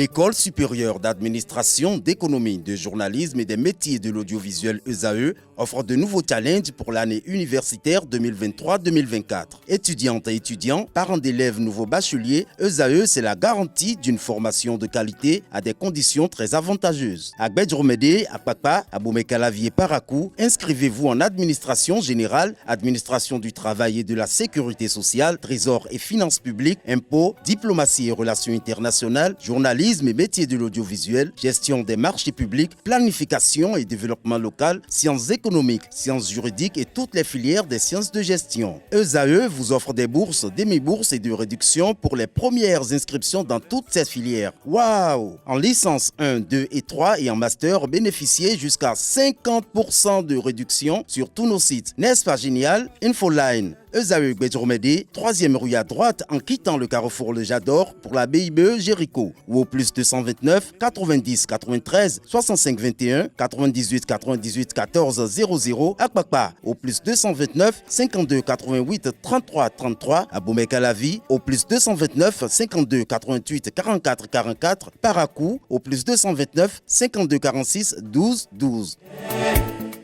L'École supérieure d'administration, d'économie, de journalisme et des métiers de l'audiovisuel ESAE offre de nouveaux challenges pour l'année universitaire 2023-2024. Étudiantes et étudiants, parents d'élèves nouveaux bacheliers, ESAE, c'est la garantie d'une formation de qualité à des conditions très avantageuses. À Gbedjromede, à Papa, à Boumekalavi et Parakou, inscrivez-vous en administration générale, administration du travail et de la sécurité sociale, trésor et finances publiques, impôts, diplomatie et relations internationales, journalisme et métiers de l'audiovisuel, gestion des marchés publics, planification et développement local, sciences économiques, sciences juridiques et toutes les filières des sciences de gestion. ESAE vous offre des bourses, demi-bourses et de réductions pour les premières inscriptions dans toutes ces filières. Waouh! En licence 1, 2 et 3 et en master, bénéficiez jusqu'à 50% de réduction sur tous nos sites. N'est-ce pas génial? Infoline. ESAE Gbedjromede, 3e rue à droite en quittant le carrefour Le Jador pour la BIBE Jéricho ou au plus 229 90 93 65 21 98 98 14 00 à Kpakpa au plus 229 52 88 33 33 à Boumekalavi au plus 229 52 88 44 44 Parakou au plus 229 52 46 12 12.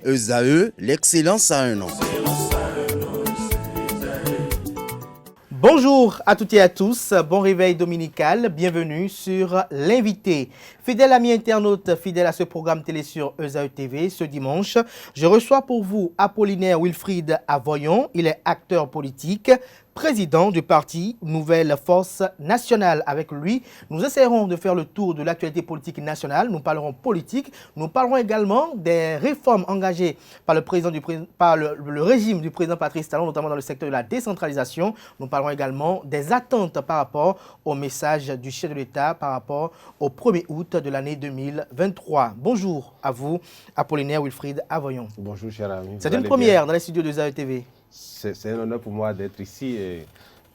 ESAE, l'excellence à un an. Bonjour à toutes et à tous, bon réveil dominical, bienvenue sur l'invité. Fidèle ami internaute, fidèle à ce programme télé sur ESAE TV, ce dimanche, je reçois pour vous Apollinaire Wilfried Avoyon, il est acteur politique, président du parti Nouvelle Force Nationale. Avec lui, nous essaierons de faire le tour de l'actualité politique nationale. Nous parlerons politique, nous parlerons également des réformes engagées par le régime du président Patrice Talon, notamment dans le secteur de la décentralisation. Nous parlerons également des attentes par rapport au message du chef de l'État par rapport au 1er août de l'année 2023. Bonjour à vous, Apollinaire Wilfried Avoyon. Bonjour, cher ami. C'est une première dans les studios de ESAE TV. C'est un honneur pour moi d'être ici et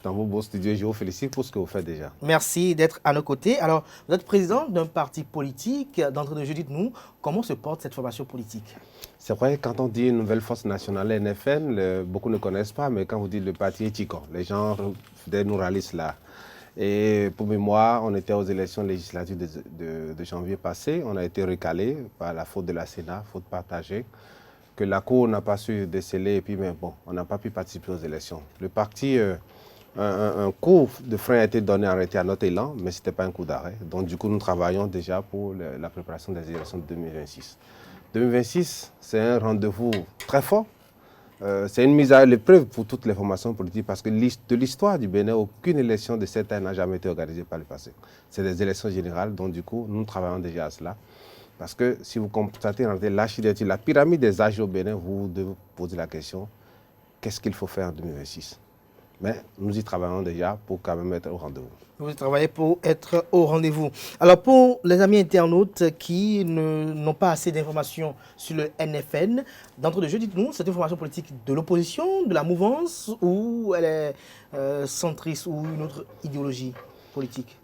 dans vos beaux studios. Je vous félicite pour ce que vous faites déjà. Merci d'être à nos côtés. Alors, vous êtes président d'un parti politique. D'entrée de jeu, dites-nous comment se porte cette formation politique. C'est vrai, quand on dit Nouvelle Force Nationale, NFN, beaucoup ne connaissent pas, mais quand vous dites le parti Étiquon, les gens nous ralient là. Et pour mémoire, on était aux élections législatives de janvier passé. On a été recalé par la faute de la Sénat, faute partagée, que la Cour n'a pas su déceler, et puis, mais bon, on n'a pas pu participer aux élections. Le parti, un coup de frein a été donné en réalité à notre élan, mais ce n'était pas un coup d'arrêt. Donc, du coup, nous travaillons déjà pour la préparation des élections de 2026. 2026, c'est un rendez-vous très fort. C'est une mise à l'épreuve pour toutes les formations politiques, parce que de l'histoire du Bénin, aucune élection de cette année n'a jamais été organisée par le passé. C'est des élections générales, donc du coup, nous travaillons déjà à cela. Parce que si vous constatez l'architecture, la pyramide des âges au Bénin, vous devez vous poser la question, qu'est-ce qu'il faut faire en 2026? Mais nous y travaillons déjà pour quand même être au rendez-vous. Vous travaillez pour être au rendez-vous. Alors pour les amis internautes qui n'ont pas assez d'informations sur le NFN, d'entrée de jeu, dites-nous, c'est une formation politique de l'opposition, de la mouvance, ou elle est centriste ou une autre idéologie politique?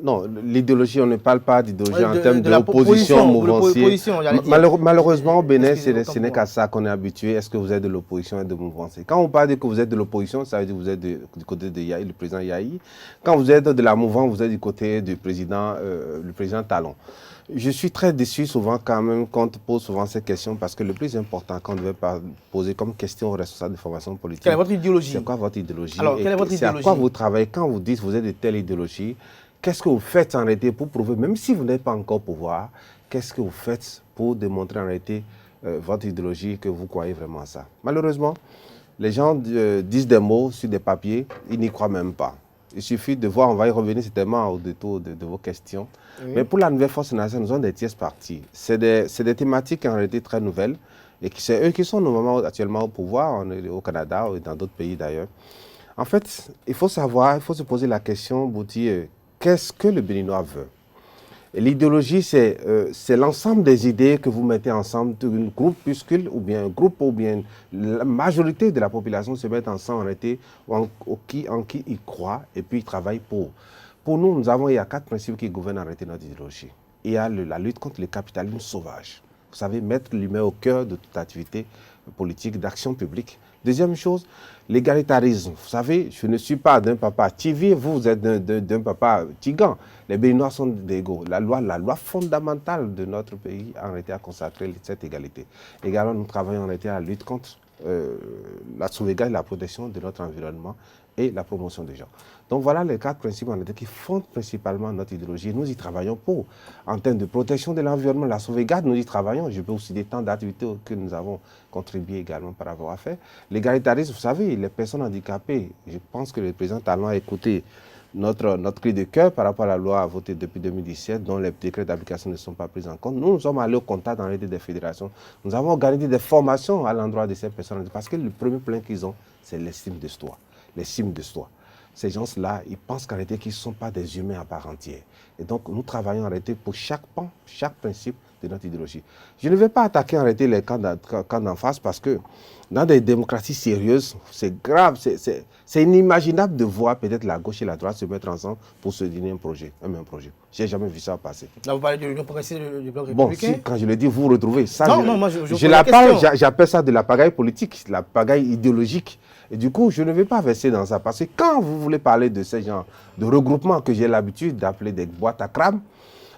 Non, l'idéologie, on ne parle pas d'idéologie en termes d'opposition mouvancière. Malheureusement, au Bénin, ce n'est qu'à ça qu'on est habitué. Est-ce que vous êtes de l'opposition et de mouvancier? Quand on parle que vous êtes de l'opposition, ça veut dire que vous êtes du côté de Yahi, le président Yahi. Quand vous êtes de la mouvance, vous êtes du côté du président, le président Talon. Je suis très déçu souvent quand même quand on pose souvent ces questions, parce que le plus important qu'on devait poser comme question aux responsables de formation politique, quelle est votre idéologie? C'est quoi votre idéologie? Alors, quelle est votre idéologie? C'est à quoi vous travaillez quand vous dites que vous êtes de telle idéologie? Qu'est-ce que vous faites en réalité pour prouver, même si vous n'êtes pas encore au pouvoir, qu'est-ce que vous faites pour démontrer en réalité votre idéologie, que vous croyez vraiment à ça? Malheureusement, les gens disent des mots sur des papiers, ils n'y croient même pas. Il suffit de voir, on va y revenir certainement au détour de vos questions. Oui. Mais pour la Nouvelle Force Nationale, nous avons des tierces parties. C'est des thématiques en réalité très nouvelles, et c'est eux qui sont normalement actuellement au pouvoir, au Canada et dans d'autres pays d'ailleurs. En fait, il faut savoir, il faut se poser la question, Bouti, qu'est-ce que le Béninois veut? L'idéologie, c'est l'ensemble des idées que vous mettez ensemble, un groupuscule ou bien un groupe ou bien la majorité de la population se met ensemble en réalité en qui ils croient et puis ils travaillent pour. Pour nous, il y a 4 principes qui gouvernent en réalité notre idéologie. Il y a la lutte contre le capitalisme sauvage. Vous savez, mettre l'humain au cœur de toute activité politique, d'action publique. Deuxième chose, l'égalitarisme. Vous savez, je ne suis pas d'un papa Tivi, vous êtes d'un papa Tigan. Les Béninois sont égaux. La loi fondamentale de notre pays a été à consacrer cette égalité. Également, nous travaillons en été à la lutte contre la sauvegarde et la protection de notre environnement et la promotion des gens. Donc voilà les quatre principes en été qui fondent principalement notre idéologie. Nous y travaillons pour. En termes de protection de l'environnement, la sauvegarde, nous y travaillons. Je peux aussi citer tant d'activités que nous avons contribué également par avoir fait. L'égalitarisme, vous savez, les personnes handicapées, je pense que le président Talon a écouté notre cri de cœur par rapport à la loi votée depuis 2017, dont les décrets d'application ne sont pas pris en compte. Nous sommes allés au contact dans l'été des fédérations. Nous avons organisé des formations à l'endroit de ces personnes, parce que le premier plan qu'ils ont, c'est l'estime de soi. L'estime de soi. Ces gens-là, ils pensent qu'en réalité qu'ils ne sont pas des humains à part entière. Et donc, nous travaillons en réalité pour chaque pan, chaque principe de notre idéologie. Je ne vais pas attaquer en réalité les camps d'en face parce que dans des démocraties sérieuses, c'est grave, c'est inimaginable de voir peut-être la gauche et la droite se mettre ensemble pour se donner un même projet. Je n'ai jamais vu ça passer. Là, vous parlez de l'Union progressiste du Bloc républicain. Bon, si, quand je le dis, vous retrouvez ça. Non, moi, je j'appelle ça de la pagaille politique, la pagaille idéologique. Et du coup, je ne vais pas verser dans ça. Parce que quand vous voulez parler de ces genres de regroupements que j'ai l'habitude d'appeler des boîtes à crâne,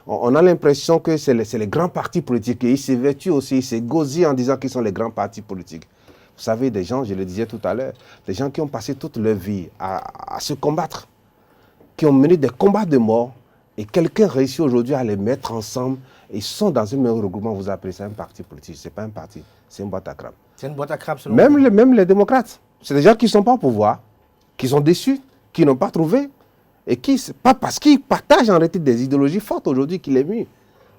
on a l'impression que c'est les grands partis politiques. Et ils s'évertuent aussi, ils se gosillent en disant qu'ils sont les grands partis politiques. Vous savez, des gens, je le disais tout à l'heure, des gens qui ont passé toute leur vie à se combattre, qui ont mené des combats de mort, et quelqu'un réussit aujourd'hui à les mettre ensemble, et ils sont dans un même regroupement, vous appelez ça un parti politique. Ce n'est pas un parti, c'est une boîte à crâne. C'est une boîte à crâne, selon vous. Même les démocrates. C'est des gens qui ne sont pas au pouvoir, qui sont déçus, qui n'ont pas trouvé, et qui, pas parce qu'ils partagent en réalité des idéologies fortes aujourd'hui qui les muent.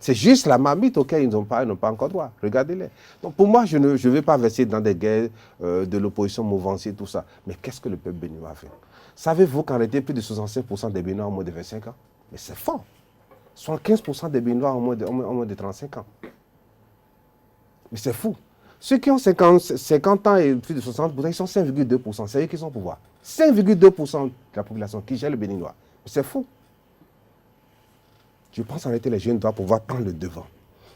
C'est juste la marmite auquel ils n'ont pas encore droit. Regardez-les. Donc pour moi, je ne vais pas verser dans des guerres de l'opposition mouvancière, tout ça. Mais qu'est-ce que le peuple béninois a fait? Savez-vous qu'en réalité, plus de 65% des Béninois ont moins de 25 ans? Mais c'est fort. 75% des Béninois ont moins de 35 ans. Mais c'est fou. Ceux qui ont 50 ans et plus de 60%, ils sont 5,2%. C'est eux qui sont au pouvoir. 5,2% de la population qui gère le Béninois. C'est fou. Je pense en réalité les jeunes doivent pouvoir prendre le devant.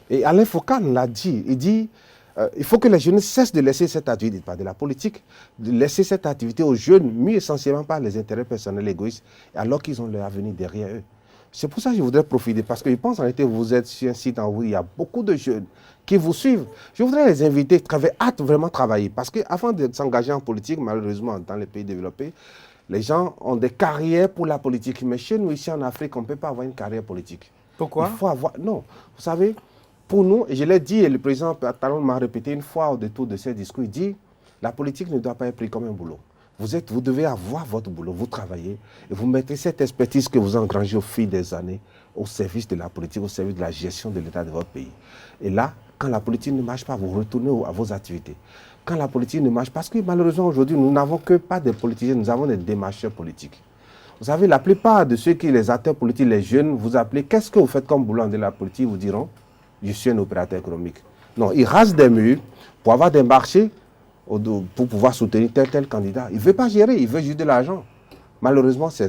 Et Alain Foucault l'a dit. Il dit il faut que les jeunes cessent de laisser cette activité, pas de la politique, de laisser cette activité aux jeunes, mis essentiellement par les intérêts personnels égoïstes, alors qu'ils ont leur avenir derrière eux. C'est pour ça que je voudrais profiter, parce que je pense en réalité que vous êtes sur un site en où il y a beaucoup de jeunes qui vous suivent. Je voudrais les inviter, hâte vraiment travailler, parce qu'avant de s'engager en politique, malheureusement, dans les pays développés, les gens ont des carrières pour la politique. Mais chez nous, ici en Afrique, on ne peut pas avoir une carrière politique. Pourquoi? Il faut avoir... Non, vous savez, pour nous, et je l'ai dit, et le président Talon m'a répété une fois au détour de ses discours, il dit, la politique ne doit pas être prise comme un boulot. Vous devez avoir votre boulot, vous travaillez, et vous mettez cette expertise que vous engrangez au fil des années au service de la politique, au service de la gestion de l'état de votre pays. Et là, quand la politique ne marche pas, vous retournez à vos activités. Quand la politique ne marche pas, parce que malheureusement aujourd'hui, nous n'avons que pas des politiciens, nous avons des démarcheurs politiques. Vous savez, la plupart de ceux qui, les acteurs politiques, les jeunes, vous appelez, qu'est-ce que vous faites comme boulot de la politique, vous diront, je suis un opérateur économique. Non, ils rasent des murs pour avoir des marchés, pour pouvoir soutenir tel candidat. Il ne veut pas gérer, il veut juste de l'argent. Malheureusement, c'est à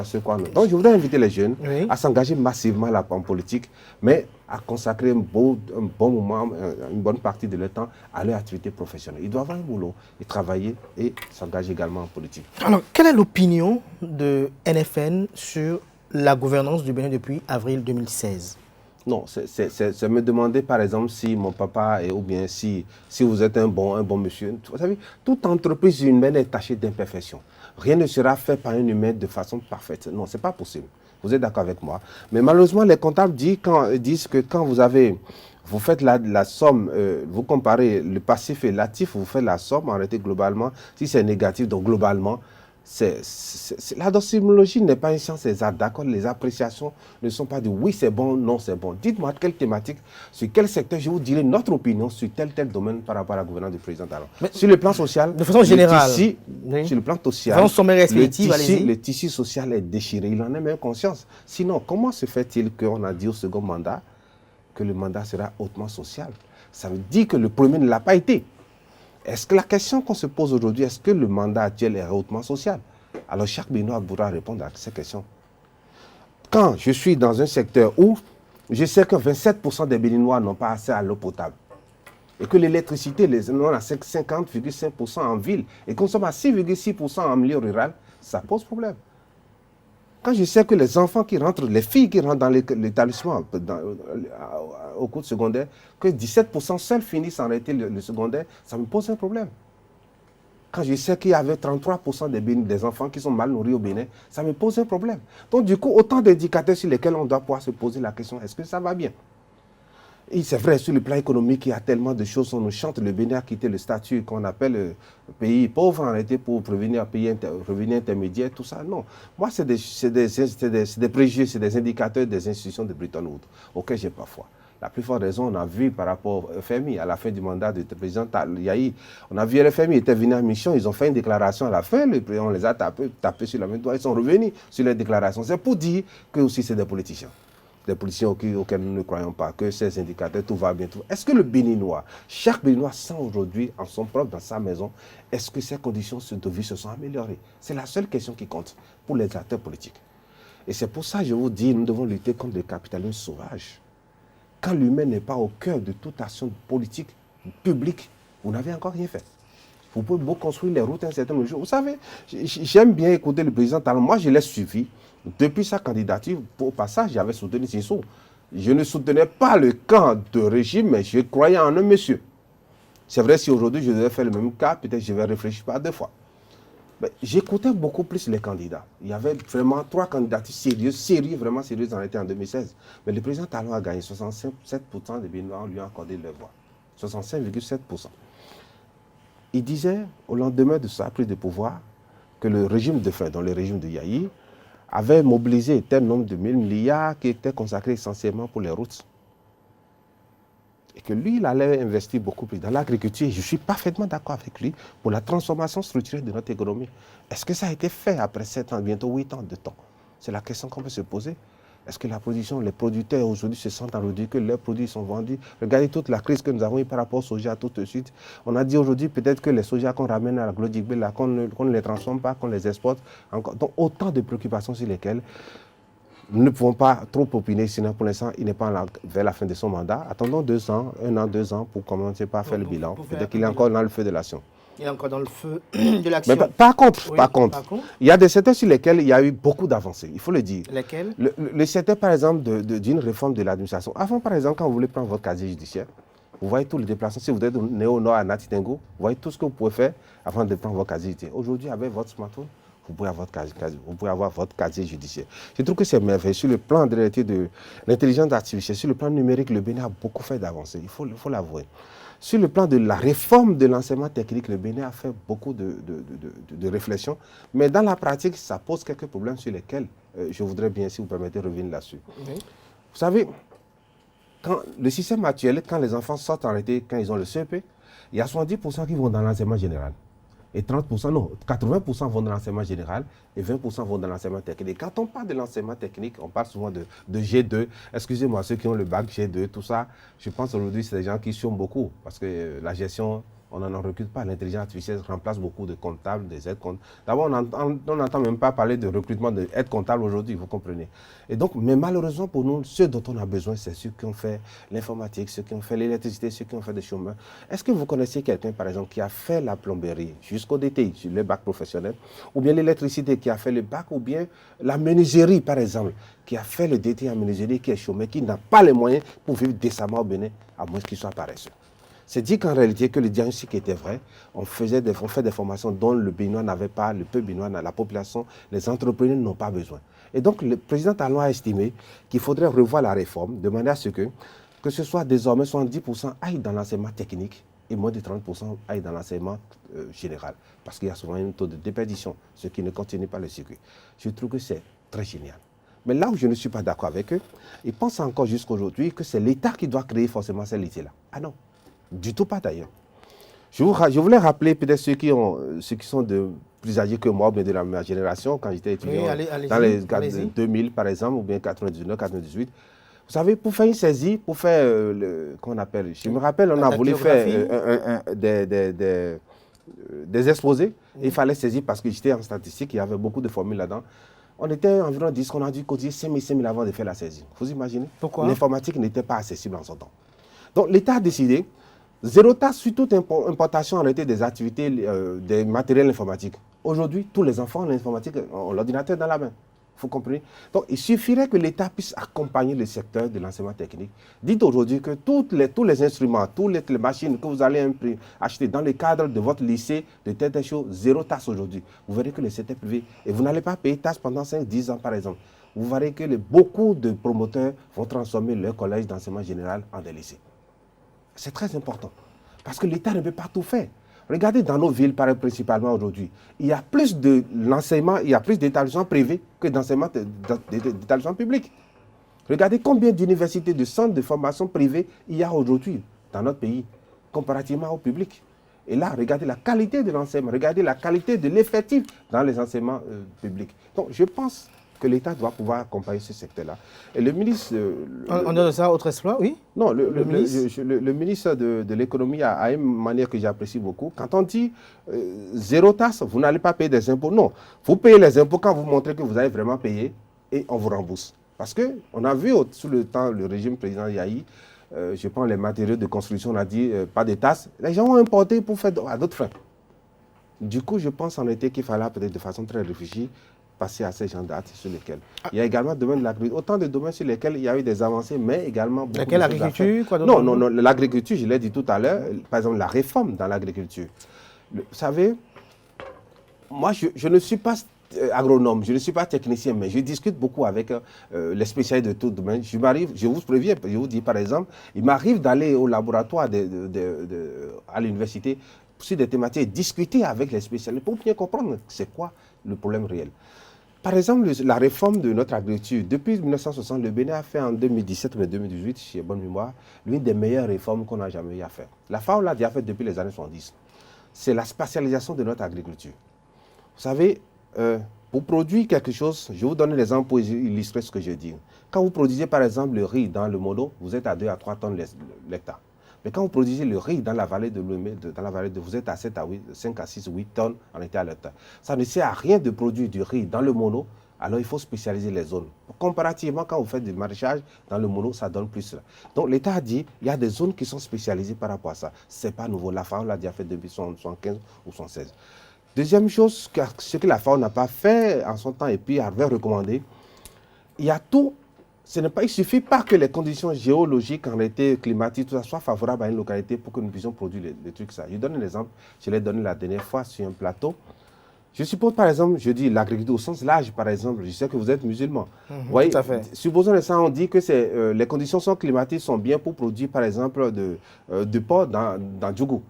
ce qu'on... Donc, je voudrais inviter les jeunes à s'engager massivement en politique, mais à consacrer un bon moment, une bonne partie de leur temps à leur activité professionnelle. Ils doivent avoir un boulot, et travailler et s'engager également en politique. Alors, quelle est l'opinion de NFN sur la gouvernance du Bénin depuis avril 2016? Non, c'est me demander par exemple si mon papa ou bien si vous êtes un bon monsieur. Vous savez, toute entreprise humaine est tachée d'imperfection. Rien ne sera fait par un humain de façon parfaite. Non, ce n'est pas possible. Vous êtes d'accord avec moi. Mais malheureusement, les comptables disent que quand vous faites la somme, vous comparez le passif et l'actif, vous faites la somme, en réalité globalement, si c'est négatif, donc globalement, la docimologie n'est pas une science exacte, d'accord? Les appréciations ne sont pas de oui c'est bon, non c'est bon. Dites-moi quelle thématique, sur quel secteur, je vous dirai notre opinion sur tel domaine par rapport à la gouvernance du président Talon. Sur le plan social, de façon générale, sur le plan social, le tissu social est déchiré, il en a même conscience. Sinon, comment se fait-il qu'on a dit au second mandat que le mandat sera hautement social? Ça veut dire que le premier ne l'a pas été. Est-ce que la question qu'on se pose aujourd'hui, est-ce que le mandat actuel est hautement social? Alors chaque Béninois pourra répondre à ces questions. Quand je suis dans un secteur où Je sais que 27% des Béninois n'ont pas accès à l'eau potable. Et que l'électricité, on a 50,5% en ville. Et qu'on sommes à 6,6% en milieu rural, ça pose problème. Quand je sais que les enfants qui rentrent, les filles qui rentrent dans l'établissement au cours de secondaire, que 17% seuls finissent en réalité le secondaire, ça me pose un problème. Quand je sais qu'il y avait 33% des enfants qui sont mal nourris au Bénin, ça me pose un problème. Donc du coup, autant d'indicateurs sur lesquels on doit pouvoir se poser la question, est-ce que ça va bien? Et c'est vrai, sur le plan économique, il y a tellement de choses. On nous chante, le Bénin a quitté le statut qu'on appelle pays pauvre en réalité pour prévenir pays revenu intermédiaire, tout ça. Non. Moi, c'est des préjugés, c'est des indicateurs des institutions de Bretton Woods auxquels je n'ai pas foi. La plus forte raison, on a vu par rapport au FMI, à la fin du mandat du président Yahi, on a vu le FMI était venu en mission, ils ont fait une déclaration à la fin, on les a tapés sur la main, ils sont revenus sur les déclarations. C'est pour dire que aussi c'est des politiciens auxquels nous ne croyons pas, que ces indicateurs, tout va bien. Est-ce que le Béninois, chaque Béninois sent aujourd'hui en son propre dans sa maison, est-ce que ses conditions de vie se sont améliorées? C'est la seule question qui compte pour les acteurs politiques. Et c'est pour ça que je vous dis, nous devons lutter contre le capitalisme sauvage. Quand l'humain n'est pas au cœur de toute action politique, publique, vous n'avez encore rien fait. Vous pouvez beau construire les routes un certain nombre de jours. Vous savez, j'aime bien écouter le président Talon. Moi, je l'ai suivi. Depuis sa candidature, au passage, j'avais soutenu Sissou. Je ne soutenais pas le camp de régime, mais je croyais en un monsieur. C'est vrai, si aujourd'hui je devais faire le même cas, peut-être je vais réfléchir pas deux fois. J'écoutais beaucoup plus les candidats. Il y avait vraiment 3 candidatures vraiment sérieuses en été en 2016. Mais le président Talon a gagné 67% des Béninois lui ont accordé leur voix. 65,7%. Il disait, au lendemain de sa prise de pouvoir, que le régime de fin, dans le régime de Yahi, avait mobilisé un tel nombre de 1000 milliards qui étaient consacrés essentiellement pour les routes. Et que lui, il allait investir beaucoup plus dans l'agriculture. Je suis parfaitement d'accord avec lui pour la transformation structurelle de notre économie. Est-ce que ça a été fait après 7 ans, bientôt 8 ans de temps? C'est la question qu'on peut se poser. Est-ce que la production, les producteurs aujourd'hui se sentent aujourd'hui que leurs produits sont vendus? Regardez toute la crise que nous avons eue par rapport au soja tout de suite. On a dit aujourd'hui peut-être que les sojas qu'on ramène à la Glodjigbe, qu'on ne les transforme pas, qu'on les exporte. Encore. Donc autant de préoccupations sur lesquelles nous ne pouvons pas trop opiner, sinon pour l'instant, il n'est pas vers la fin de son mandat. Attendons 2 ans, 1 an, 2 ans pour commencer par faire le bilan. Peut-être qu'il est encore dans le feu de l'action. Il est encore dans le feu de l'action. Mais par contre, il y a des secteurs sur lesquels il y a eu beaucoup d'avancées, il faut le dire. Lesquels? Le secteur, par exemple, d'une réforme de l'administration. Avant, par exemple, quand vous voulez prendre votre casier judiciaire, vous voyez tous les déplacements. Si vous êtes né au nord à Natitengo, vous voyez tout ce que vous pouvez faire avant de prendre votre casier judiciaire. Aujourd'hui, avec votre smartphone, vous pouvez avoir votre casier judiciaire. Je trouve que c'est merveilleux. Sur le plan de l'intelligence artificielle, sur le plan numérique, le Bénin a beaucoup fait d'avancées, il faut l'avouer. Sur le plan de la réforme de l'enseignement technique, le Bénin a fait beaucoup de réflexions, mais dans la pratique, ça pose quelques problèmes sur lesquels je voudrais bien, si vous permettez, revenir là-dessus. Oui. Vous savez, quand le système actuel, quand les enfants sortent en réalité, quand ils ont le CEP, il y a 70% qui vont dans l'enseignement général. Et 30%, non, 80% vont dans l'enseignement général et 20% vont dans l'enseignement technique. Quand on parle de l'enseignement technique, on parle souvent de G2. Excusez-moi, ceux qui ont le bac G2, tout ça, je pense aujourd'hui c'est des gens qui chôment beaucoup parce que la gestion, on n'en recrute pas. L'intelligence artificielle remplace beaucoup de comptables, des aides comptables. D'abord, on n'entend même pas parler de recrutement d'aides comptables aujourd'hui, vous comprenez. Et donc, mais malheureusement pour nous, ceux dont on a besoin, c'est ceux qui ont fait l'informatique, ceux qui ont fait l'électricité, ceux qui ont fait des chemins. Est-ce que vous connaissez quelqu'un, par exemple, qui a fait la plomberie jusqu'au DTI, sur le bac professionnel, ou bien l'électricité qui a fait le bac, ou bien la menuiserie, par exemple, qui a fait le DTI en menuiserie, qui est chômeur, qui n'a pas les moyens pour vivre décemment au Bénin, à moins qu'il soit paresseux. C'est dit qu'en réalité, que le diagnostic était vrai. On fait des formations dont le Béninois n'avait pas, le peuple béninois, la population, les entrepreneurs n'ont pas besoin. Et donc, le président Talon a estimé qu'il faudrait revoir la réforme de manière à ce que ce soit désormais 70% aille dans l'enseignement technique et moins de 30% aille dans l'enseignement général. Parce qu'il y a souvent un taux de déperdition, ce qui ne continue pas le circuit. Je trouve que c'est très génial. Mais là où je ne suis pas d'accord avec eux, ils pensent encore jusqu'à aujourd'hui que c'est l'État qui doit créer forcément cette lycée-là. Ah non. Du tout pas d'ailleurs. Je voulais rappeler peut-être ceux qui sont plus âgés que moi, mais de ma génération, quand j'étais étudiant dans les 2000 par exemple, ou bien 99, 98. Vous savez, pour faire une saisie, pour faire qu'on appelle, je me rappelle, on a voulu faire des exposés. Il fallait saisir parce que j'étais en statistique, il y avait beaucoup de formules là-dedans. On était environ 10, on a dû cotiser 5 000 avant de faire la saisine. Vous imaginez? Pourquoi? L'informatique n'était pas accessible en son temps. Donc l'État a décidé, zéro taxe sur toute importation en réalité des activités, des matériels informatiques. Aujourd'hui, tous les enfants ont l'informatique, ont l'ordinateur dans la main. Vous comprenez? Donc, il suffirait que l'État puisse accompagner le secteur de l'enseignement technique. Dites aujourd'hui que tous les instruments, toutes les machines que vous allez acheter dans le cadre de votre lycée, de telle chose, zéro taxe aujourd'hui. Vous verrez que le secteur privé, et vous n'allez pas payer taxe pendant 5-10 ans par exemple, vous verrez que beaucoup de promoteurs vont transformer leur collège d'enseignement général en des lycées. C'est très important, parce que l'État ne peut pas tout faire. Regardez dans nos villes, principalement aujourd'hui, il y a plus de l'enseignement, il y a plus d'établissements privés que d'établissements publics. Regardez combien d'universités, de centres de formation privés il y a aujourd'hui dans notre pays, comparativement au public. Et là, regardez la qualité de l'enseignement, regardez la qualité de l'effectif dans les enseignements publics. Donc, je pense que l'État doit pouvoir accompagner ce secteur-là. Et le ministre... On a ça autre exploit, oui? Non, le ministre de l'économie a une manière que j'apprécie beaucoup. Quand on dit zéro taxe, vous n'allez pas payer des impôts. Non, vous payez les impôts quand vous montrez que vous avez vraiment payé et on vous rembourse. Parce qu'on a vu sous le temps, le régime président Yahi, je prends les matériaux de construction, on a dit pas de taxes. Les gens ont importé pour faire à d'autres fins. Du coup, je pense en été qu'il fallait peut-être de façon très réfléchie passer à ces gens d'actes sur lesquels. Il y a également le domaine de l'agriculture, autant de domaines sur lesquels il y a eu des avancées, mais également beaucoup de choses à faire. L'agriculture, non, l'agriculture, je l'ai dit tout à l'heure, par exemple la réforme dans l'agriculture. Vous savez, moi je ne suis pas agronome, je ne suis pas technicien, mais je discute beaucoup avec les spécialistes de tout domaine. Je vous préviens, je vous dis par exemple, il m'arrive d'aller au laboratoire à l'université sur des thématiques et discuter avec les spécialistes pour bien comprendre c'est quoi le problème réel. Par exemple, la réforme de notre agriculture, depuis 1960, le Bénin a fait en 2017 ou 2018, si j'ai bonne mémoire, l'une des meilleures réformes qu'on a jamais eu à faire. La FAO l'a déjà fait depuis les années 70. C'est la spatialisation de notre agriculture. Vous savez, pour produire quelque chose, je vais vous donner des exemples pour illustrer ce que je dis. Quand vous produisez par exemple le riz dans le mono, vous êtes à 2 à 3 tonnes l'hectare. Mais quand vous produisez le riz dans la vallée de Lomé, vous êtes à 5 à 6, 8 tonnes en été à l'hectare. Ça ne sert à rien de produire du riz dans le mono, alors il faut spécialiser les zones. Comparativement, quand vous faites du maraîchage dans le mono, ça donne plus. Donc l'État a dit, il y a des zones qui sont spécialisées par rapport à ça. Ce n'est pas nouveau. La FAO l'a déjà fait depuis 1975 ou 1976. Deuxième chose, ce que la FAO n'a pas fait en son temps et puis avait recommandé, il y a tout. Il ne suffit pas que les conditions géologiques, en réalité climatiques, tout ça, soient favorables à une localité pour que nous puissions produire des trucs. Ça. Je donne un exemple, je l'ai donné la dernière fois sur un plateau. Je suppose par exemple, je dis l'agriculture au sens large par exemple, je sais que vous êtes musulman. Tout à fait. Supposons ça, on dit que les conditions climatiques sont bien pour produire par exemple du porc dans Djougou,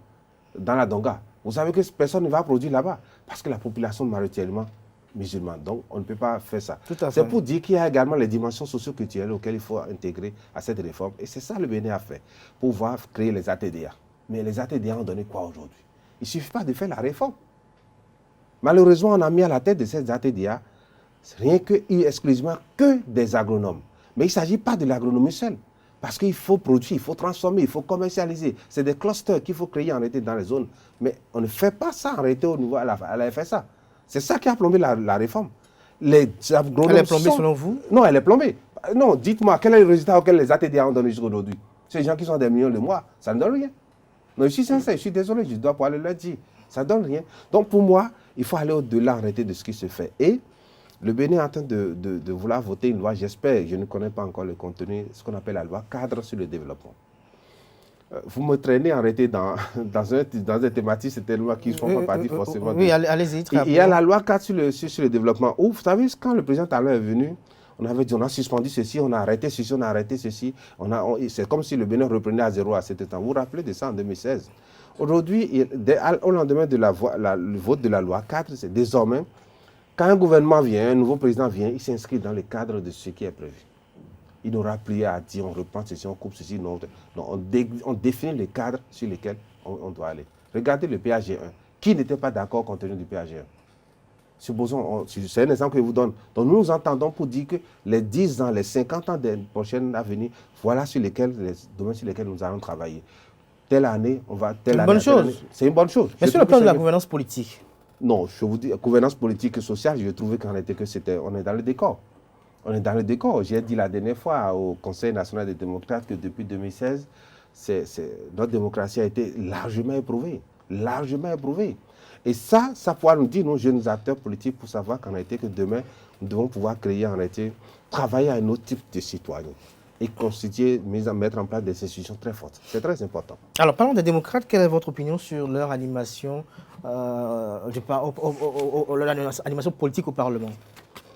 dans la Donga. Vous savez que personne ne va produire là-bas parce que la population majoritairement musulmans. Donc, on ne peut pas faire ça. C'est pour dire qu'il y a également les dimensions socio-culturelles auxquelles il faut intégrer à cette réforme. Et c'est ça le Bénin a fait, pour pouvoir créer les ATDA. Mais les ATDA ont donné quoi aujourd'hui? Il ne suffit pas de faire la réforme. Malheureusement, on a mis à la tête de ces ATDA rien que exclusivement que des agronomes. Mais il ne s'agit pas de l'agronomie seule. Parce qu'il faut produire, il faut transformer, il faut commercialiser. C'est des clusters qu'il faut créer en réalité dans les zones. Mais on ne fait pas ça en réalité au niveau à la FSA. C'est ça qui a plombé la réforme. Les agronomes elle est plombée selon vous? Non, elle est plombée. Non, dites-moi, quel est le résultat auquel les ATDA ont donné jusqu'aujourd'hui? Ces gens qui sont des millions de mois, ça ne donne rien. Non, je suis sincère, je suis désolé, je dois pouvoir le dire. Ça ne donne rien. Donc pour moi, il faut aller au-delà en réalité de ce qui se fait. Et le Bénin est en train de vouloir voter une loi, j'espère, je ne connais pas encore le contenu, ce qu'on appelle la loi cadre sur le développement. Vous me traînez en réalité dans des thématiques, c'est des lois qui ne font pas partie forcément. Oui, allez-y. Il y a la loi cadre sur le développement. Où, vous savez, quand le président Talon est venu, on avait dit on a suspendu ceci, on a arrêté ceci, on a arrêté ceci. C'est comme si le Bénin reprenait à zéro à cet temps. Vous vous rappelez de ça en 2016? Aujourd'hui, au lendemain de le vote de la loi cadre, c'est désormais, quand un gouvernement vient, un nouveau président vient, il s'inscrit dans le cadre de ce qui est prévu. Il n'aura plus à dire on reprend ceci, on coupe ceci. Non, on définit les cadres sur lesquels on doit aller. Regardez le PAG1. Qui n'était pas d'accord compte tenu du PAG1? Supposons, c'est un exemple que je vous donne. Donc nous nous entendons pour dire que les 10 ans, les 50 ans des prochaines à venir, voilà les domaines sur lesquels nous allons travailler. Telle année, on va... C'est une bonne chose. C'est une bonne chose. Mais sur le plan de la gouvernance politique, Non, je vous dis, gouvernance politique et sociale, je trouvais qu'en réalité, on est dans le décor. On est dans le décor. J'ai dit la dernière fois au Conseil national des démocrates que depuis 2016, notre démocratie a été largement éprouvée. Largement éprouvée. Et ça pourra nous dire, nous, jeunes acteurs politiques, pour savoir qu'en réalité, que demain, nous devons pouvoir créer, en réalité, travailler à un autre type de citoyens et constituer, mettre en place des institutions très fortes. C'est très important. Alors, parlons des démocrates. Quelle est votre opinion sur leur animation, animation politique au Parlement?